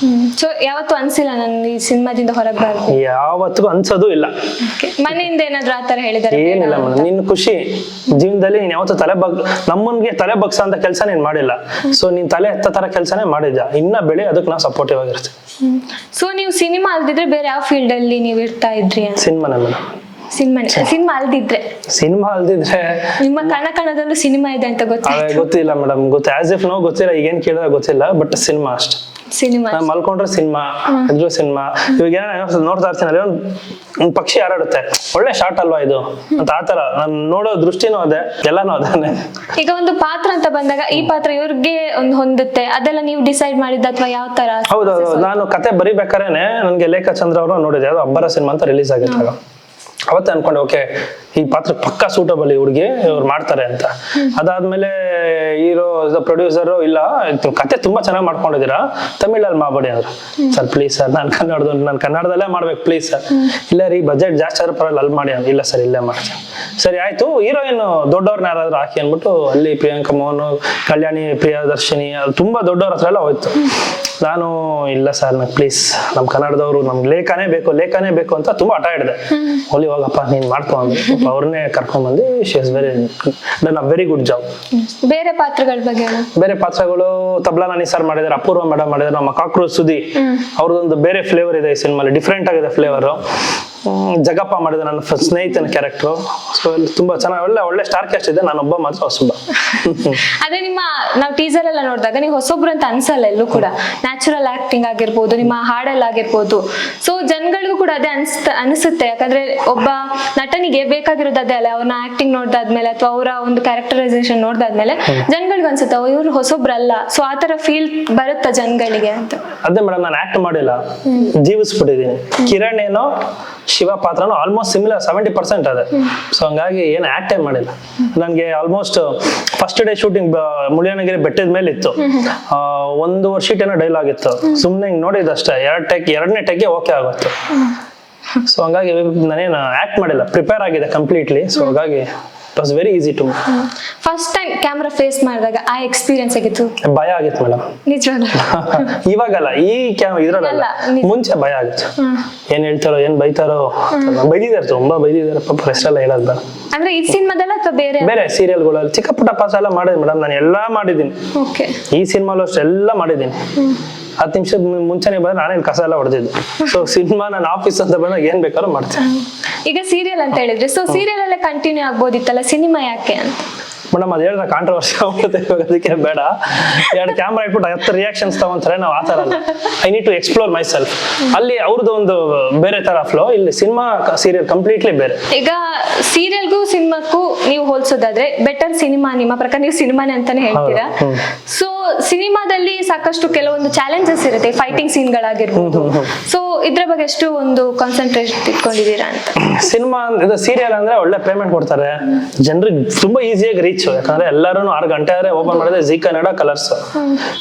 ಸೊ ಯಾವತ್ತೂ ಅನ್ಸಿಲ್ಲ ನಾನು ಈ ಸಿನಿಮಾದಿಂದ ಹೊರಗೆ ಬರ್ಬೇಕು? ಯಾವತ್ತಿಗೂ ಅನ್ಸೋದು ಇಲ್ಲ. ಮನೆಯಿಂದ ಏನಾದ್ರು ಆತರ ಹೇಳಿದಾರೆ? ಏನಿಲ್ಲ ಮೇಡಮ್, ನಿನ್ ಖುಷಿ ಜೀವನದಲ್ಲಿ ನೀನ್ ಯಾವತ್ತೂ ನಮ್ಮನ್ಗೆ ತಲೆ ಬಗ್ಸ ಅಂತ ಕೆಲಸ ನೀನ್ ಮಾಡಿಲ್ಲ. ಸೊ ನೀನ್ ತಲೆ ಎತ್ತ ತರ ಕೆಲಸನೇ ಮಾಡಿದ್ಯಾ, ಇನ್ನ ಬೆಳೆ, ಅದಕ್ಕೆ ನಾವು ಸಪೋರ್ಟಿವ್ ಆಗಿರ್ತೀವಿ. ಸೊ ನೀವು ಸಿನಿಮಾ ಅಲ್ದಿದ್ರೆ ಬೇರೆ ಯಾವ ಫೀಲ್ಡ್ ಅಲ್ಲಿ ನೀವು ಇರ್ತಾ ಇದ್ರಿ? ಸಿನಿಮಾನೇ ಮೇಡಮ್. ಸಿನಿಮಾ ಅಲ್ದಿದ್ರೆ ನಿಮ್ಮ ಕಣದಲ್ಲೂ ಸಿನಿಮಾ ಇದೆ ಅಂತ ಗೊತ್ತಿಲ್ಲ ಮೇಡಮ್, ಆಸ್ ಇಫ್ ನೋ ಗೊತ್ತಿಲ್ಲ, ಈಗೇನ್ ಕೇಳಿದ್ರೆ ಗೊತ್ತಿಲ್ಲ, ಬಟ್ ಸಿನಿಮಾ ಅಷ್ಟೇ. ಸಿನಿಮಾ ಮಲ್ಕೊಂಡ್ರೆ ಸಿನಿಮಾ, ಇದ್ರು ಸಿನಿಮಾ. ಇವಾಗ ನೋಡ್ತಾ ಇರ್ತೀನಿ, ಅಲ್ಲಿ ಒಂದು ಪಕ್ಷಿ ಹಾರಾಡುತ್ತೆ, ಒಳ್ಳೆ ಶಾರ್ಟ್ ಅಲ್ವಾ ಇದು ಅಂತ, ಆತರ ನಾನು ನೋಡೋ ದೃಷ್ಟಿನೂ ಅದೇ, ಎಲ್ಲಾನು ಅದೇ. ಈಗ ಒಂದು ಪಾತ್ರ ಅಂತ ಬಂದಾಗ ಈ ಪಾತ್ರ ಇವ್ರಿಗೆ ಒಂದು ಹೊಂದುತ್ತೆ, ಅದೆಲ್ಲ ನೀವು ಡಿಸೈಡ್ ಮಾಡಿದ್ದ ಅಥವಾ ಯಾವ ತರ? ಹೌದೌದು, ನಾನು ಕತೆ ಬರಿಬೇಕಾರೇನೆ ನನ್ಗೆ ಲೇಖಾ ಚಂದ್ರ ಅವರು ನೋಡಿದೆ, ಅದು ಅಬ್ಬರ ಸಿನಿಮಾ ಅಂತ ರಿಲೀಸ್ ಆಗಿತ್ತು. ಅವತ್ತೇ ಅನ್ಕೊಂಡೆ, ಓಕೆ ಈ ಪಾತ್ರ ಪಕ್ಕಾ ಸೂಟಬಲ್, ಈ ಹುಡುಗಿ ಇವ್ರು ಮಾಡ್ತಾರೆ ಅಂತ. ಅದಾದ್ಮೇಲೆ ಹೀರೋ ಪ್ರೊಡ್ಯೂಸರ್, ಇಲ್ಲ ಕತೆ ತುಂಬಾ ಚೆನ್ನಾಗಿ ಮಾಡ್ಕೊಂಡಿದ್ದೀರಾ, ತಮಿಳಲ್ಲಿ ಮಾಡ್ಬೇಡಿ ಅಂದ್ರು. ಸರ್ ಪ್ಲೀಸ್ ಸರ್, ನಾನು ಕನ್ನಡದಲ್ಲೇ ಮಾಡ್ಬೇಕು ಪ್ಲೀಸ್ ಸರ್. ಇಲ್ಲ ರೀ, ಬಜೆಟ್ ಜಾಸ್ತಿ ಆದ್ರೆ ಪರವಾಗಿಲ್ಲ, ಅಲ್ಲಿ ಮಾಡಿ ಅಂದ್ರು. ಇಲ್ಲ ಸರ್ ಇಲ್ಲೇ ಮಾಡ್ತೀನಿ. ಸರಿ ಆಯ್ತು, ಹೀರೋಯಿನ್ ದೊಡ್ಡವ್ರನ್ನ ಯಾರಾದ್ರೂ ಹಾಕಿ ಅನ್ಬಿಟ್ಟು ಅಲ್ಲಿ ಪ್ರಿಯಾಂಕಾ ಮೋಹನ್, ಕಲ್ಯಾಣಿ, ಪ್ರಿಯದರ್ಶಿನಿ, ಅದು ತುಂಬಾ ದೊಡ್ಡವ್ರ ಹತ್ರ ಎಲ್ಲ ಹೋಯ್ತು. ನಾನು ಇಲ್ಲ ಸರ್, ನಂಗೆ ಪ್ಲೀಸ್ ನಮ್ಮ ಕನ್ನಡದವರು, ನಮ್ಗೆ ಲೇಖಾನೇ ಬೇಕು ಅಂತ ತುಂಬಾ ಹಠ ಹಿಡಿದೆ. ಹೋಲಿ ಹೋಗಪ್ಪ ನೀನ್ ಮಾಡ್ಕೊಂಡು ಅವ್ರನ್ನೇ ಕರ್ಕೊಂಡ್ ಬಂದು, she is very good job. ಬೇರೆ ಪಾತ್ರಗಳ ಬಗ್ಗೆ? ಬೇರೆ ಪಾತ್ರಗಳು ತಬ್ಲಾ ನಿಸಾರ್ ಮಾಡಿದಾರೆ, ಅಪೂರ್ವ ಮೇಡಮ್ ಮಾಡಿದಾರೆ, ನಮ್ಮ ಕಾಕ್ರೋಚ್ ಸುದಿ ಅವ್ರದೊಂದು ಬೇರೆ ಫ್ಲೇವರ್ ಇದೆ ಈ ಸಿನಿಮಾಲಿ, ಡಿಫ್ರೆಂಟ್ ಆಗಿದೆ ಫ್ಲೇವರ್. ಜಗಪ್ಪ ಮಾಡಿದ ನನ್ನ ಸ್ನೇಹಿತನ ಕ್ಯಾರೆಕ್ಟರ್. ಸೊ ತುಂಬಾ ಚೆನ್ನಾಗಿ ಒಳ್ಳೆ ಸ್ಟಾರ್ ಕ್ಯಾಸ್ಟ್ ಇದೆ, ನಾನೊಬ್ಬ ಮಾತ್ರ ಹೊಸಬ. ಅದೇ ನಾವು ಟೀಸರ್ ಎಲ್ಲ ನೋಡಿದಾಗ ನೀವು ಹೊಸೊಬ್ರು ಅಂತ ಅನ್ಸಲ್ಲ ಎಲ್ಲೂ ಕೂಡ, ನ್ಯಾಚುರಲ್ ಆಕ್ಟಿಂಗ್ ಆಗಿರ್ಬೋದು, ನಿಮ್ಮ ಹಾಡಲ್ಲಾಗಿರ್ಬೋದು. ಸೊ ಜನಗಳಿಗೂ ಕೂಡ ಅದೇ ಅನಿಸುತ್ತೆ, ಯಾಕಂದ್ರೆ ಒಬ್ಬ ನಟನಿಗೆ ಬೇಕಾಗಿರೋದು ಅದೇ ಅಲ್ಲ, ಅವ್ರನ್ನ ಆಕ್ಟಿಂಗ್ ನೋಡ್ದಾದ್ಮೇಲೆ ಅಥವಾ ಅವರ ಒಂದು ಕ್ಯಾರೆಕ್ಟರೈಸೇಷನ್ ನೋಡ್ದಾದ್ಮೇಲೆ ಜನಗಳಿಗೆ ಅನ್ಸುತ್ತೆ ಇವ್ರು ಹೊಸೊಬ್ರಲ್ಲ. ಸೊ ಆತರ ಫೀಲ್ ಬರುತ್ತಾ ಜನಗಳಿಗೆ ಅಂತ? ಅದೇ ಮೇಡಮ್, ನಾನು ಆಕ್ಟ್ ಮಾಡಿಲ್ಲ, ಜೀವಿಸ್ಬಿಟ್ಟಿದ್ದೀನಿ. ಕಿರಣ್ ಏನೋ ಶಿವ ಪಾತ್ರನೂ ಆಲ್ಮೋಸ್ಟ್ ಸಿಮಿಲರ್, 70% ಅದೇ. ಸೊ ಹಂಗಾಗಿ ಏನು ಆಕ್ಟೇ ಮಾಡಿಲ್ಲ. ನನಗೆ ಆಲ್ಮೋಸ್ಟ್ ಫಸ್ಟ್ ಡೇ ಶೂಟಿಂಗ್ ಮುಳಿಯನಗಿರಿ ಬೆಟ್ಟದ ಮೇಲೆ ಇತ್ತು, 1 ವರ್ಷ ಏನೋ ಡೈಲಾಗ್ ಇತ್ತು, ಸುಮ್ಮನೆ ಹಿಂಗೆ ನೋಡಿದಷ್ಟೇ, ಎರಡನೇ ಟೆಕ್ಗೆ ಓಕೆ ಆಗುತ್ತೆ. ಸೊ ಹಂಗಾಗಿ ನಾನೇನು ಆಕ್ಟ್ ಮಾಡಿಲ್ಲ, ಪ್ರಿಪೇರ್ ಆಗಿದೆ ಕಂಪ್ಲೀಟ್ಲಿ. ಸೊ ಹಾಗಾಗಿ it was very easy to. First time camera face ಮಾಡಿದಾಗ ಆ ಎಕ್ಸ್ಪೀರಿಯನ್ಸ್ ಆಗಿತ್ತು? ಭಯ ಆಗಿತ್ತು ಮೇಡಮ್. ನಿಜವಲ್ಲ? ಇವಾಗಲ್ಲ, ಈ ಇದ್ರಲ್ಲ, ಅಲ್ಲ, ನಿಜ. ಮುಂಚೆ ಭಯ ಆಗಿತ್ತು. ಏನ್ ಹೇಳ್ತಾರೋ ಏನ್ ಬೈತಾರೋ, ಬೈದಿದ್ದಾರೆ, ತುಂಬಾ ಬೈದಿದ್ದಾರೆ ಪಾಪ, ಹೆಸರೆಲ್ಲ ಹೇಳೋದ್ ಬೇಡ. ಅಂದ್ರೆ ಈ ಸಿನಿಮಾದಲ್ಲ ಅಥವಾ ಬೇರೆ ಬೇರೆ ಸೀರಿಯಲ್ಗಳಲ್ಲಿ ಚಿಕ್ಕ ಪುಟ್ಟ ಪಾಸ ಎಲ್ಲ ಮಾಡಿದ್ದೀನಿ ಮೇಡಮ್, ನಾನು ಎಲ್ಲಾ ಮಾಡಿದ್ದೀನಿ. ಓಕೆ. ಈ ಸಿನಿಮಾಲು ಅಷ್ಟು ಎಲ್ಲ ಮಾಡಿದ್ದೀನಿ. 10 ನಿಮಿಷ ಮುಂಚೆನೆ ಬಂದ್ರೆ ನಾನೇನು ಕಸ ಎಲ್ಲ ಹೊಡೆದಿದ್ದು. ಸೊ ಸಿನಿಮಾ ನಾನು ಆಫೀಸ್ ಅಂತ ಬಂದಾಗ ಏನ್ ಬೇಕಾದ್ರೂ ಮಾಡ್ತೀನಿ. ಈಗ ಸೀರಿಯಲ್ ಅಂತ ಹೇಳಿದ್ರೆ, ಸೊ ಸೀರಿಯಲ್ ಅಲ್ಲೇ ಕಂಟಿನ್ಯೂ ಆಗ್ಬೋದಿತ್ತಲ್ಲ, ಸಿನಿಮಾ ಯಾಕೆ ಅಂತ? ಮೇಡಮ್ ಅದು ಹೇಳಿದ್ರೆ ಕಾಂಟ್ರವರ್ಸಿ ಆಗ್ಬಿಡುತ್ತೆ, ಅದಕ್ಕೆ ಬೇಡ. 2 ಕ್ಯಾಮ್ರಾ ಇಟ್ಬಿಟ್ಟು 10 ರಿಯಾಕ್ಷನ್ಸ್ ತಗೊಂತಾರೆ, ನಾವು ಆ ಥರ ಅಲ್ಲ. I need to explore myself. ಅಲ್ಲಿ ಅವ್ರದ್ದು ಒಂದು ಬೇರೆ ತರ ಫ್ಲೋ, ಇಲ್ಲಿ ಸಿನಿಮಾ ಸೀರಿಯಲ್ ಕಂಪ್ಲೀಟ್ಲಿ ಬೇರೆ. ಈಗ ಸೀರಿಯಲ್ಗೂ ಸಿನಿಮಾಕ್ಕೂ ನೀವು ಹೋಲಿಸೋದಾದ್ರೆ ಬೆಟರ್ ಸಿನಿಮಾ ನಿಮ್ಮ ಪ್ರಕಾರ, ನೀವು ಸಿನಿಮಾನೇ ಅಂತಾನೆ ಹೇಳ್ತೀರಾ. ಸೊ ಸಿನಿಮಾದಲ್ಲಿ ಸಾಕಷ್ಟು ಕೆಲವೊಂದು ಚಾಲೆಂಜಸ್ ಇರುತ್ತೆ, ಫೈಟಿಂಗ್ ಸೀನ್ಗಳಾಗಿರ್ಬೋದು. ಸೊ ಇದ್ರ ಬಗ್ಗೆ ಎಷ್ಟು ಒಂದು ಕಾನ್ಸಂಟ್ರೇಟ್ ಇಟ್ಕೊಂಡಿದ್ದೀರಾ ಅಂತ? ಸಿನಿಮಾ ಇದು ಸೀರಿಯಲ್ ಅಂದ್ರೆ ಒಳ್ಳೆ ಪೇಮೆಂಟ್ ಕೊಡ್ತಾರೆ, ಜನರಿಗೆ ತುಂಬಾ ಈಸಿಯಾಗಿ ರೀಚ್. ಯಾಕಂದ್ರೆ ಎಲ್ಲರೂ 6 ಗಂಟೆ ಆದ್ರೆ ಓಪನ್ ಮಾಡಿದ್ರೆ ಜಿ ಕನ್ನಡ ಕಲರ್ಸ್.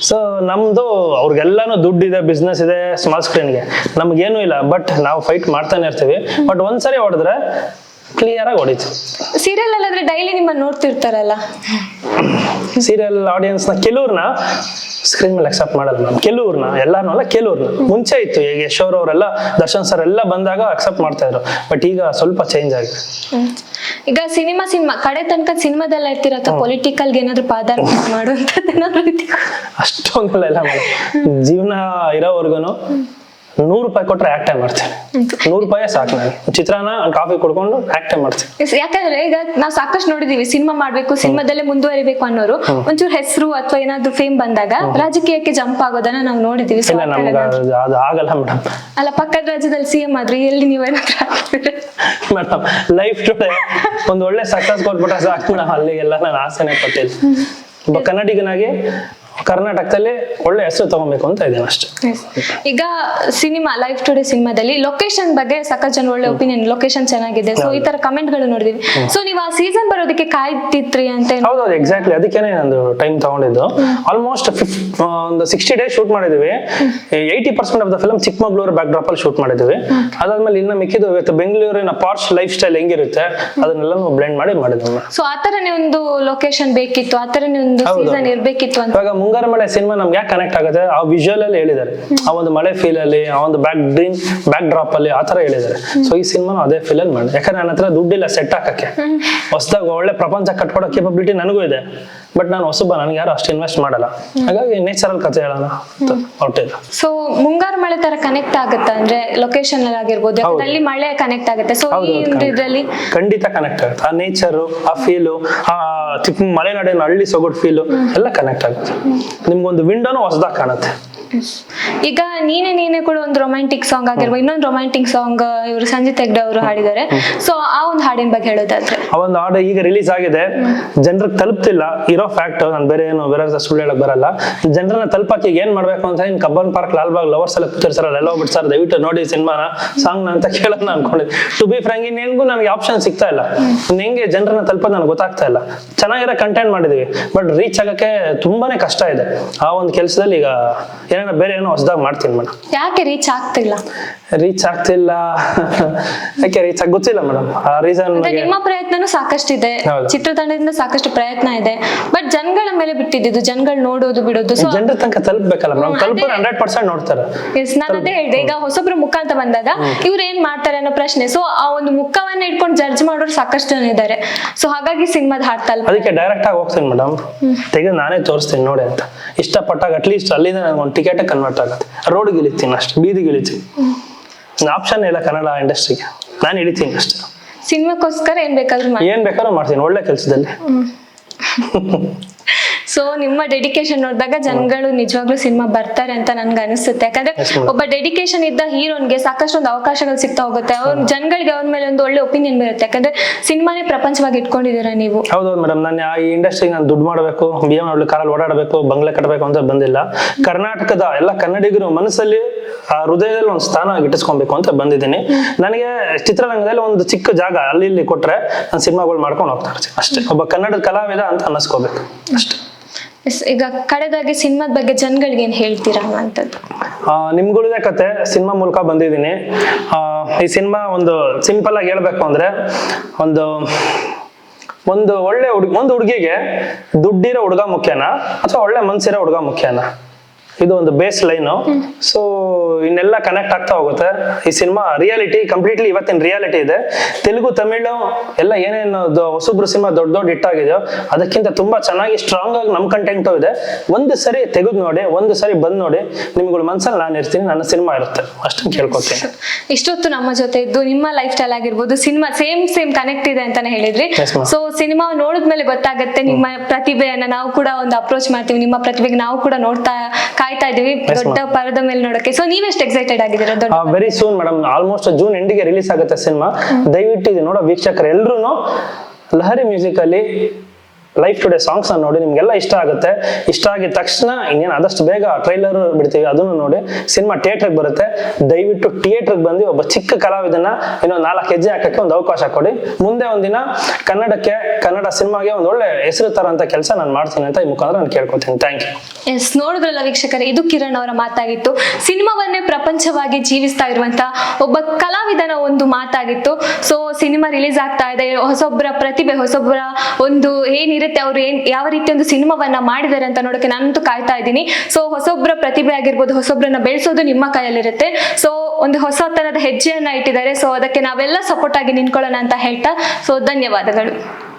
ಸೊ ನಮ್ದು ಅವ್ರಿಗೆಲ್ಲಾನು ದುಡ್ಡು ಇದೆ, ಬಿಸ್ನೆಸ್ ಇದೆ ಸ್ಮಾಲ್ ಸ್ಕ್ರೀನ್ಗೆ, ನಮ್ಗೇನು ಇಲ್ಲ. ಬಟ್ ನಾವು ಫೈಟ್ ಮಾಡ್ತಾನೆ ಇರ್ತೀವಿ. ಬಟ್ ಒಂದ್ಸರಿ ಹೊಡೆದ್ರೆ ಕ್ಲಿಯರ್ ಆಗಿ ಹೊಡಿತು. ಸೀರಿಯಲ್ ಅಲ್ಲಾದ್ರೆ ಡೈಲಿ ನಿಮ್ಮನ್ನ ನೋಡ್ತಿರ್ತಾರಲ್ಲ, ಸೀರಿಯಲ್ ಆಡಿಯನ್ಸ್ ನ ಕೆಲವ್ರನ್ನ ಸ್ಕ್ರೀನ್ ಮೇಲೆ ಅಕ್ಸೆಪ್ಟ್ ಮಾಡಲ್ಲ ಮ್ಯಾಮ್, ಕೆಲವ್ರನ್ನ, ಎಲ್ಲಾರನ್ನೂ ಅಲ್ಲ, ಕೆಲವ್ರನ್ನ. ಮುಂಚೆ ಇತ್ತು, ಈಗ ಯಶೋರ್ ಅವರೆಲ್ಲ, ದರ್ಶನ್ ಸರ್ ಎಲ್ಲ ಬಂದಾಗ ಅಕ್ಸೆಪ್ಟ್ ಮಾಡ್ತಾ ಇದ್ರು. ಬಟ್ ಈಗ ಸ್ವಲ್ಪ ಚೇಂಜ್ ಆಗಿದೆ. ಈಗ ಸಿನಿಮಾ ಕಡೆ ತನಕ ಸಿನಿಮಾದಲ್ಲ ಇರ್ತೀರ ಅಥವಾ ಪೊಲಿಟಿಕಲ್ಗೆ ಏನಾದ್ರು ಪಾದಾರ್ಪಣೆ ಮಾಡುವಂಥದ್ದು ಏನಾದ್ರು ಇದೆಯಾ? ಅಷ್ಟೊಂದೆಲ್ಲ ಇಲ್ಲ ಮೇಡಮ್, ಜೀವನ ಇರೋವರ್ಗುನು 100 ರೂಪಾಯಿ ಕೊಟ್ರೆ ಆಕ್ಟೇ ಮಾಡ್ತೀನಿ. 100 ರೂಪಾಯಿ ಸಾಕು ನನಗೆ. ಚಿತ್ರಾನ್ನ ಕಾಫಿ ಕುಡ್ಕೊಂಡು ಆಕ್ಟೇ ಮಾಡ್ತೀನಿ. ಯಾಕಂದ್ರೆ ಈಗ ನಾವು ಸಾಕಷ್ಟು ನೋಡಿದೀವಿ, ಸಿನಿಮಾ ಮಾಡ್ಬೇಕು, ಸಿನಿಮಾದಲ್ಲೇ ಮುಂದುವರಿಬೇಕು ಅನ್ನೋರು ಒಂಚೂರು ಹೆಸರು ಅಥವಾ ಏನಾದ್ರು ಫೇಮ್ ಬಂದಾಗ ರಾಜಕೀಯಕ್ಕೆ ಜಂಪ್ ಆಗೋದನ್ನ ನಾವು ನೋಡಿದೀವಿ. ಇಲ್ಲ, ನಮ್ಗೆ ಅದು ಆಗಲ್ಲ ಮೇಡಮ್. ಅಲ್ಲ, ಪಕ್ಕದ ರಾಜ್ಯದಲ್ಲಿ CM ಆದ್ರೂ ಎಲ್ಲಿ ನೀವೇನಾದ್ರೂ ಮೇಡಮ್ ಲೈಫ್ ಟುಡೇ ಒಂದು ಒಳ್ಳೆ ಸಕ್ಸಸ್ ಕೊಟ್ಬಿಟ್ರೆ ಸಾಕು ಮೇಡಮ್, ಅಲ್ಲಿಗೆಲ್ಲ ನಾನು ಆಸೆನೆ ಪಟ್ಟಿಲ್ಲ. ಒಬ್ಬ ಕನ್ನಡಿಗನಾಗಿ ಕರ್ನಾಟಕದಲ್ಲಿ ಒಳ್ಳೆ ಹೆಸರು ತಗೊಬೇಕು ಅಂತ ಇದ್ದೇನೆ ಅಷ್ಟೇ. ಈಗ ಸಿನಿಮಾ ಲೈಫ್ ಟುಡೇ ಸಿನಿಮಾದಲ್ಲಿ ಲೊಕೇಶನ್ ಬಗ್ಗೆ ಸಾಕಷ್ಟು ಜನ ಒಳ್ಳೆ ಒಪಿನಿಯನ್, ಲೊಕೇಶನ್ ಚೆನ್ನಾಗಿದೆ, ಸೊ ಈ ತರ ಕಮೆಂಟ್ ಗಳು ನೋಡಿದೀವಿ. ಸೊ ನೀವು ಆ ಸೀಸನ್ ಬರೋದಕ್ಕೆ ಕಾಯ್ತಿತ್ರಿ ಅಂತ? ಹೌದೌದು, ಎಕ್ಸಾಕ್ಟ್ಲಿ, ಅದಕ್ಕೇನೆ ಒಂದು ಟೈಮ್ ತಗೊಂಡಿದ್ದು. ಆಲ್ಮೋಸ್ಟ್ ಒಂದು 60 ಡೇಸ್ ಶೂಟ್ ಮಾಡಿದ್ವಿ. 80% of the film Chikkamagaluru back drop ಅಲ್ಲಿ ಶೂಟ್ ಮಾಡಿದ್ವಿ. ಅದಾದ್ಮೇಲೆ ಇನ್ನ ಮಿಕ್ಕಿದ್ದು ಇವತ್ತು ಬೆಂಗಳೂರಿನ ಪಾರ್ಶ್ ಲೈಫ್ ಸ್ಟೈಲ್ ಹೆಂಗಿರುತ್ತೆ ಅದನ್ನೆಲ್ಲ ಬ್ಲೆಂಡ್ ಮಾಡಿದ್ವಿ. ಸೊ ಆ ತರನೇ ಒಂದು ಲೊಕೇಶನ್ ಬೇಕಿತ್ತು, ಆ ತರನೇ ಒಂದು ಸೀಸನ್ ಇರ್ಬೇಕಿತ್ತು ಅಂತ. ಇವಾಗ ಮುಂಗಾರು ಮಳೆ ಸಿನಿಮಾ ನಮ್ಗೆ ಯಾಕೆ ಕನೆಕ್ಟ್ ಆಗುತ್ತೆ, ಆ ವಿಜುವಲ್ ಅಲ್ಲಿ ಹೇಳಿದ್ದಾರೆ, ಆ ಒಂದು ಮಳೆ ಫೀಲ್ ಅಲ್ಲಿ, ಆ ಒಂದು ಬ್ಯಾಕ್ ಡ್ರಾಪ್ ಅಲ್ಲಿ ಆ ತರ ಹೇಳಿದ್ದಾರೆ. ಸೊ ಈ ಸಿನಿಮಾ ಅದೇ ಫೀಲ್ ಅಲ್ಲಿ ಮಾಡಿ. ಯಾಕಂದ್ರೆ ನನ್ನ ಹತ್ರ ದುಡ್ಡಿಲ್ಲ ಸೆಟ್ ಹಾಕಕ್ಕೆ, ಹೊಸದಾಗ ಒಳ್ಳೆ ಪ್ರಪಂಚ ಕಟ್ಕೊಡೋ ಕೇಪಬಿಲಿಟಿ ನನಗೂ ಇದೆ. ಬಟ್ ನಾನು ಹೊಸಬ, ನನಗೆ ಯಾರು ಅಷ್ಟು ಇನ್ವೆಸ್ಟ್ ಮಾಡಲ್ಲ. ಹಾಗಾಗಿ ನೇಚರಲ್ ಕಥೆ ಹೇಳೋಣ ಹೊರಟಿಲ್ಲ. ಸೊ ಮುಂಗಾರು ಮಳೆ ತರ ಕನೆಕ್ಟ್ ಆಗುತ್ತೆ ಅಂದ್ರೆ ಲೊಕೇಶನ್ ಅಲ್ಲಿ ಆಗಿರ್ಬೋದು, ಅಲ್ಲಿ ಮಳೆ ಕನೆಕ್ಟ್ ಆಗುತ್ತೆ. ಸೊ ಇದರಲ್ಲಿ ಖಂಡಿತ ಕನೆಕ್ಟ್ ಆಗುತ್ತೆ. ಆ ನೇಚರು, ಆ ಫೀಲು, ಆ ಮಲೆನಾಡಿನ ಹಳ್ಳಿ ಸೊಗಡು ಫೀಲು ಎಲ್ಲ ಕನೆಕ್ಟ್ ಆಗುತ್ತೆ. ನಿಮ್ಗೊಂದು ವಿಂಡೋನು ಹೊಸದಾಗಿ ಕಾಣುತ್ತೆ. ಈಗ ನೀನೇ ಕೂಡ ಒಂದು ರೊಮ್ಯಾಂಟಿಕ್ ಸಾಂಗ್ ಆಗಿರ್ಬೋದು, ಇನ್ನೊಂದು ರೊಮ್ಯಾಂಟಿಕ್ ಸಾಂಗ್ ಇವರು ಸಂಜಿತ್ ಹೆಗ್ಡೆ ಅವರು ಹಾಡಿದ್ದಾರೆ. ಸೊ ಆ ಒಂದು ಹಾಡಿನ ಬಗ್ಗೆ ಹೇಳೋದಾದ್ರೆ, ಆ ಒಂದು ಹಾಡು ಈಗ ರಿಲೀಸ್ ಆಗಿದೆ, ಜನರಿಗೆ ತಲುಪ್ತಿಲ್ಲ, ಇರೋ ಫ್ಯಾಕ್ಟ್. ನಾನು ಬೇರೆ ಸುಳ್ಳು ಹೇಳಕ್ ಬರಲ್ಲ. ಜನರನ್ನ ತಲುಪಕ್ಕೆ ಏನ್ ಮಾಡ್ಬೇಕು ಅಂತ ಇನ್ ಕಬ್ಬನ್ ಪಾರ್ಕ್ ಲಾಲ್ಬಾಗ್ ಲವರ್ಸ್ ಎಲ್ಲ ಕೂತಿರ್ತಾರಲ್ಲ, ಎಲ್ಲ ಹೋಗ್ಬಿಟ್ಟು ಸರ್ ದಯವಿಟ್ಟು ನೋಡಿ ಸಿನಿಮಾನ, ಸಾಂಗ್ ಅಂತ ಕೇಳೋಣ ಅನ್ಕೊಂಡಿದ್ದೆ. ಟು ಬಿ ಫ್ರಾಂಕ್, ಇನ್ನೇನ್ಗೂ ನನಗೆ ಆಪ್ಷನ್ ಸಿಗ್ತಾ ಇಲ್ಲ. ಹೆಂಗೆ ಜನರನ್ನ ತಲುಪೋದು ನನಗೆ ಗೊತ್ತಾಗ್ತಾ ಇಲ್ಲ. ಚೆನ್ನಾಗಿರೋ ಕಂಟೆಂಟ್ ಮಾಡಿದೀವಿ, ಬಟ್ ರೀಚ್ ಆಗಕ್ಕೆ ತುಂಬಾನೇ ಕಷ್ಟ ಇದೆ. ಆ ಒಂದು ಕೆಲಸದಲ್ಲಿ ಈಗ ಏನೇನೋ ಬೇರೆ ಏನೋ ಹೊಸದಾಗಿ ಮಾಡ್ತೀನಿ ಮೇಡಮ್. ಯಾಕೆ ರೀಚ್ ಆಗ್ತಿಲ್ಲ? ರೀಚ್ ಆಗ್ತಿಲ್ಲ ಯಾಕೆ ರೀಚ್ ಗೊತ್ತಿಲ್ಲ ಮೇಡಮ್. ಆ ರೀಸನ್ ನಿಮ್ಮ ಪ್ರಯತ್ನನೂ ಸಾಕಷ್ಟು ಇದೆ, ಚಿತ್ರತಂಡದಿಂದ ಸಾಕಷ್ಟು ಪ್ರಯತ್ನ ಇದೆ, ಬಟ್ ಜನಗಳ ಮೇಲೆ ಬಿಟ್ಟಿದ್ದು, ಜನಗಳು ನೋಡೋದು ಬಿಡೋದು. ಜನರ ತನಕ ತಲುಪಬೇಕಲ್ಲ ಮೇಡಮ್, ತಲುಪೋರು 100% ನೋಡ್ತಾರೆ. ನಾನು ಅದೇ ಹೇಳಿದೆ, ಈಗ ಹೊಸಬ್ರು ಮುಖ ಅಂತ ಬಂದಾಗ ಇವ್ರು ಏನ್ ಮಾಡ್ತಾರೆ ಅನ್ನೋ ಪ್ರಶ್ನೆ. ಸೊ ಆ ಒಂದು ಮುಖವನ್ನ ಇಟ್ಕೊಂಡು ಜಡ್ಜ್ ಮಾಡೋರು ಸಾಕಷ್ಟು ಜನ ಇದ್ದಾರೆ. ಸೊ ಹಾಗಾಗಿ ಸಿನಿಮಾದ ಹಾಡ್ತಲ್ಲ, ಅದಕ್ಕೆ ಡೈರೆಕ್ಟ್ ಆಗಿ ಹೋಗ್ತೀನಿ ಮೇಡಮ್, ತೆಗೆದು ನಾನೇ ತೋರಿಸ್ತೀನಿ ನೋಡಿ ಅಂತ. ಇಷ್ಟಪಟ್ಟಾಗ ಅಟ್ಲೀಸ್ಟ್ ಅಲ್ಲಿಂದ ನನಗೆ ಒಂದು ಟಿಕೆಟ್ ಕನ್ವರ್ಟ್ ಆಗುತ್ತೆ. ರೋಡ್ಗೆ ಇಳಿತೀನಿ ಅಷ್ಟೇ, ಬೀದಿಗೆ ಇಳಿತೀನಿ. ಆಪ್ಷನ್ ಇಲ್ಲ ಕನ್ನಡ ಇಂಡಸ್ಟ್ರಿಗೆ, ನಾನು ಇಳಿತೀನಿ ಅಷ್ಟೇ. ಸಿನಿಮಾಕ್ಕೋಸ್ಕರ ಏನ್ ಬೇಕಾದ್ರೂ ಮಾಡ್ತೀನಿ ಒಳ್ಳೆ ಕೆಲಸದಲ್ಲಿ. ಸೊ ನಿಮ್ಮ ಡೆಡಿಕೇಶನ್ ನೋಡಿದಾಗ ಜನಗಳು ನಿಜವಾಗ್ಲೂ ಸಿನಿಮಾ ಬರ್ತಾರೆ ಅಂತ ನನ್ಗೆ ಅನಿಸುತ್ತೆ. ಯಾಕಂದ್ರೆ ಒಬ್ಬ ಡೆಡಿಕೇಶನ್ ಇದ್ದ ಹೀರೋನ್ಗೆ ಸಾಕಷ್ಟು ಒಂದು ಅವಕಾಶಗಳು ಸಿಗ್ತಾ ಹೋಗುತ್ತೆ. ಅವ್ರ ಜನಗಳಿಗೆ ಅವ್ರ ಮೇಲೆ ಒಂದು ಒಳ್ಳೆ ಒಪಿನಿಯನ್ ಬರುತ್ತೆ. ಯಾಕಂದ್ರೆ ಸಿನಿಮಾನೇ ಪ್ರಪಂಚವಾಗಿ ಇಟ್ಕೊಂಡಿದ್ದೀರಾ ನೀವು. ಹೌದೌದು ಮೇಡಮ್, ನಾನು ಈ ಇಂಡಸ್ಟ್ರಿಗೆ ನಾನು ದುಡ್ಡು ಮಾಡಬೇಕು, BM ಕಾರಲ್ಲಿ ಓಡಾಡಬೇಕು, ಬಂಗ್ಲೆ ಕಟ್ಟಬೇಕು ಅಂತ ಬಂದಿಲ್ಲ. ಕರ್ನಾಟಕದ ಎಲ್ಲ ಕನ್ನಡಿಗರು ಮನಸ್ಸಲ್ಲಿ, ಆ ಹೃದಯದಲ್ಲಿ ಒಂದು ಸ್ಥಾನ ಗಿಟ್ಟಿಸ್ಕೊಬೇಕು ಅಂತ ಬಂದಿದ್ದೀನಿ. ನನಗೆ ಚಿತ್ರರಂಗದಲ್ಲಿ ಒಂದು ಚಿಕ್ಕ ಜಾಗ ಅಲ್ಲಿ ಇಲ್ಲಿ ಕೊಟ್ರೆ ನಾನು ಸಿನಿಮಾಗಳು ಮಾಡ್ಕೊಂಡು ಹೋಗ್ತಾ ಇರ್ತೀನಿ ಅಷ್ಟೇ. ಒಬ್ಬ ಕನ್ನಡದ ಕಲಾವಿದ ಅಂತ ಅನ್ನಿಸ್ಕೋಬೇಕು ಅಷ್ಟೇ. ಈಗ ಕಡೆದಾಗಿ ಸಿನಿಮಾದ ಬಗ್ಗೆ ಜನಗಳಿಗೆ ಏನ್ ಹೇಳ್ತೀರಾ ಅಂತದ್ದು? ನಿಮ್ಗಳದೇ ಕತೆ ಸಿನಿಮಾ ಮೂಲಕ ಬಂದಿದ್ದೀನಿ. ಈ ಸಿನಿಮಾ ಒಂದು ಸಿಂಪಲ್ ಆಗಿ ಹೇಳ್ಬೇಕು ಅಂದ್ರೆ, ಒಂದು ಒಂದು ಒಳ್ಳೆ ಒಂದು ಹುಡುಗಿಗೆ ದುಡ್ಡಿರೋ ಹುಡುಗ ಮುಖ್ಯನಾ ಅಥವಾ ಒಳ್ಳೆ ಮನ್ಸಿರೋ ಹುಡುಗ ಮುಖ್ಯನಾ? ಇದು ಒಂದು ಬೇಸ್ ಲೈನು. ಸೊ ಇನ್ನೆಲ್ಲ ಕನೆಕ್ಟ್ ಆಗ್ತಾ ಹೋಗುತ್ತೆ. ಈ ಸಿನಿಮಾ ರಿಯಾಲಿಟಿ ಕಂಪ್ಲೀಟ್ಲಿ ಇವತ್ತಿನ ರಿಯಾಲಿಟಿ ಇದೆ. ತೆಲುಗು, ತಮಿಳು ಎಲ್ಲ ಏನೇನು ಹೊಸಬ್ರು ಸಿನಿಮಾ ದೊಡ್ಡ ದೊಡ್ಡ ಹಿಟ್ ಆಗಿದೆಯೋ ಅದಕ್ಕಿಂತ ತುಂಬಾ ಚೆನ್ನಾಗಿ ಸ್ಟ್ರಾಂಗ್ ಆಗಿ ನಮ್ಮ ಕಂಟೆಂಟು ಇದೆ. ಒಂದು ಸರಿ ತೆಗೆದು ನೋಡಿ, ಒಂದು ಸರಿ ಬಂದ್ ನೋಡಿ, ನಿಮ್ಗಳ ಮನ್ಸಲ್ಲಿ ನಾನು ಇರ್ತೀನಿ, ನನ್ನ ಸಿನಿಮಾ ಇರುತ್ತೆ, ಅಷ್ಟನ್ನು ಕೇಳ್ಕೊತೀನಿ. ಇಷ್ಟೊತ್ತು ನಮ್ಮ ಜೊತೆ ಇದ್ದು ನಿಮ್ಮ ಲೈಫ್ ಸ್ಟೈಲ್ ಆಗಿರ್ಬೋದು, ಸಿನಿಮಾ ಸೇಮ್ ಕನೆಕ್ಟ್ ಇದೆ ಅಂತಾನೆ ಹೇಳಿದ್ರಿ. Yes, ma'am. ಸೊ ಸಿನಿಮಾ ನೋಡಿದ್ಮೇಲೆ ಗೊತ್ತಾಗುತ್ತೆ ನಿಮ್ಮ ಪ್ರತಿಭೆಯನ್ನ ನಾವು ಕೂಡ ಒಂದು ಅಪ್ರೋಚ್ ಮಾಡ್ತೀವಿ, ನಿಮ್ಮ ಪ್ರತಿಭೆಗೆ ನಾವು ಕೂಡ ಕಾಯ್ತಾ ಇದೀವಿ ದೊಡ್ಡ ಪರದ ಮೇಲೆ ನೋಡಕ್ಕೆ. ಸೊ ನೀವೆಷ್ಟು ಎಕ್ಸೈಟೆಡ್ ಆಗಿದ್ದೀರಾ? Very soon madam, almost June ಎಂಡಿಗೆ ರಿಲೀಸ್ ಆಗುತ್ತೆ ಸಿನಿಮಾ. ದಯವಿಟ್ಟು ಇದು ನೋಡೋ ವೀಕ್ಷಕರು ಎಲ್ರು ಲಹರಿ ಮ್ಯೂಸಿಕ್ ಅಲ್ಲಿ ಲೈಫ್ ಟುಡೇ ಸಾಂಗ್ಸ್ ನೋಡಿ, ನಿಮ್ಗೆಲ್ಲ ಇಷ್ಟ ಆಗುತ್ತೆ. ಇಷ್ಟ ಆಗಿದ ತಕ್ಷಣ ಇನ್ನೇನು ಆದಷ್ಟು ಬೇಗ ಟ್ರೈಲರ್ ಬಿಡ್ತೀವಿ, ಅದನ್ನು ನೋಡಿ. ಸಿನಿಮಾ ಥಿಯೇಟರ್ಗೆ ಬರುತ್ತೆ, ದಯವಿಟ್ಟು ಥಿಯೇಟರ್ಗೆ ಬಂದು ಒಬ್ಬ ಚಿಕ್ಕ ಕಲಾವಿದನ ಇನ್ನೊಂದು 4 ಹೆಜ್ಜೆ ಹಾಕಕ್ಕೆ ಒಂದು ಅವಕಾಶ ಕೊಡಿ. ಮುಂದೆ ಒಂದಿನ ಕನ್ನಡ ಸಿನಿಮಾಗೆ ಒಂದು ಒಳ್ಳೆ ಹೆಸರು ತರಂತ ಕೆಲಸ ನಾನು ಮಾಡ್ತೀನಿ ಅಂತ ಈ ಮುಖಾಂತರ ನಾನು ಕೇಳ್ಕೊತೀನಿ. Thank you. ಎಸ್, ನೋಡಿದ್ರಲ್ಲ ವೀಕ್ಷಕರೇ, ಇದು ಕಿರಣ್ ಅವರ ಮಾತಾಗಿತ್ತು. ಸಿನಿಮಾವನ್ನೇ ಪ್ರಪಂಚವಾಗಿ ಜೀವಿಸ್ತಾ ಇರುವಂತ ಒಬ್ಬ ಕಲಾವಿದನ ಒಂದು ಮಾತಾಗಿತ್ತು. ಸೊ ಸಿನಿಮಾ ರಿಲೀಸ್ ಆಗ್ತಾ ಇದೆ, ಹೊಸೊಬ್ಬರ ಪ್ರತಿಭೆ, ಹೊಸೊಬ್ಬರ ಒಂದು ಏನಿರುತ್ತೆ, ಅವ್ರು ಯಾವ ರೀತಿ ಒಂದು ಸಿನಿಮಾವನ್ನ ಮಾಡಿದ್ದಾರೆ ಅಂತ ನೋಡಕ್ಕೆ ನಾನಂತೂ ಕಾಯ್ತಾ ಇದ್ದೀನಿ. ಸೊ ಹೊಸೊಬ್ಬರ ಪ್ರತಿಭೆ ಆಗಿರ್ಬೋದು, ಹೊಸೊಬ್ಬರನ್ನ ಬೆಳೆಸೋದು ನಿಮ್ಮ ಕೈಯಲ್ಲಿರುತ್ತೆ. ಸೊ ಒಂದು ಹೊಸ ತರದ ಹೆಜ್ಜೆಯನ್ನ ಇಟ್ಟಿದ್ದಾರೆ. ಸೊ ಅದಕ್ಕೆ ನಾವೆಲ್ಲ ಸಪೋರ್ಟ್ ಆಗಿ ನಿಂತ್ಕೊಳ್ಳೋಣ ಅಂತ ಹೇಳ್ತಾ, ಸೊ ಧನ್ಯವಾದಗಳು.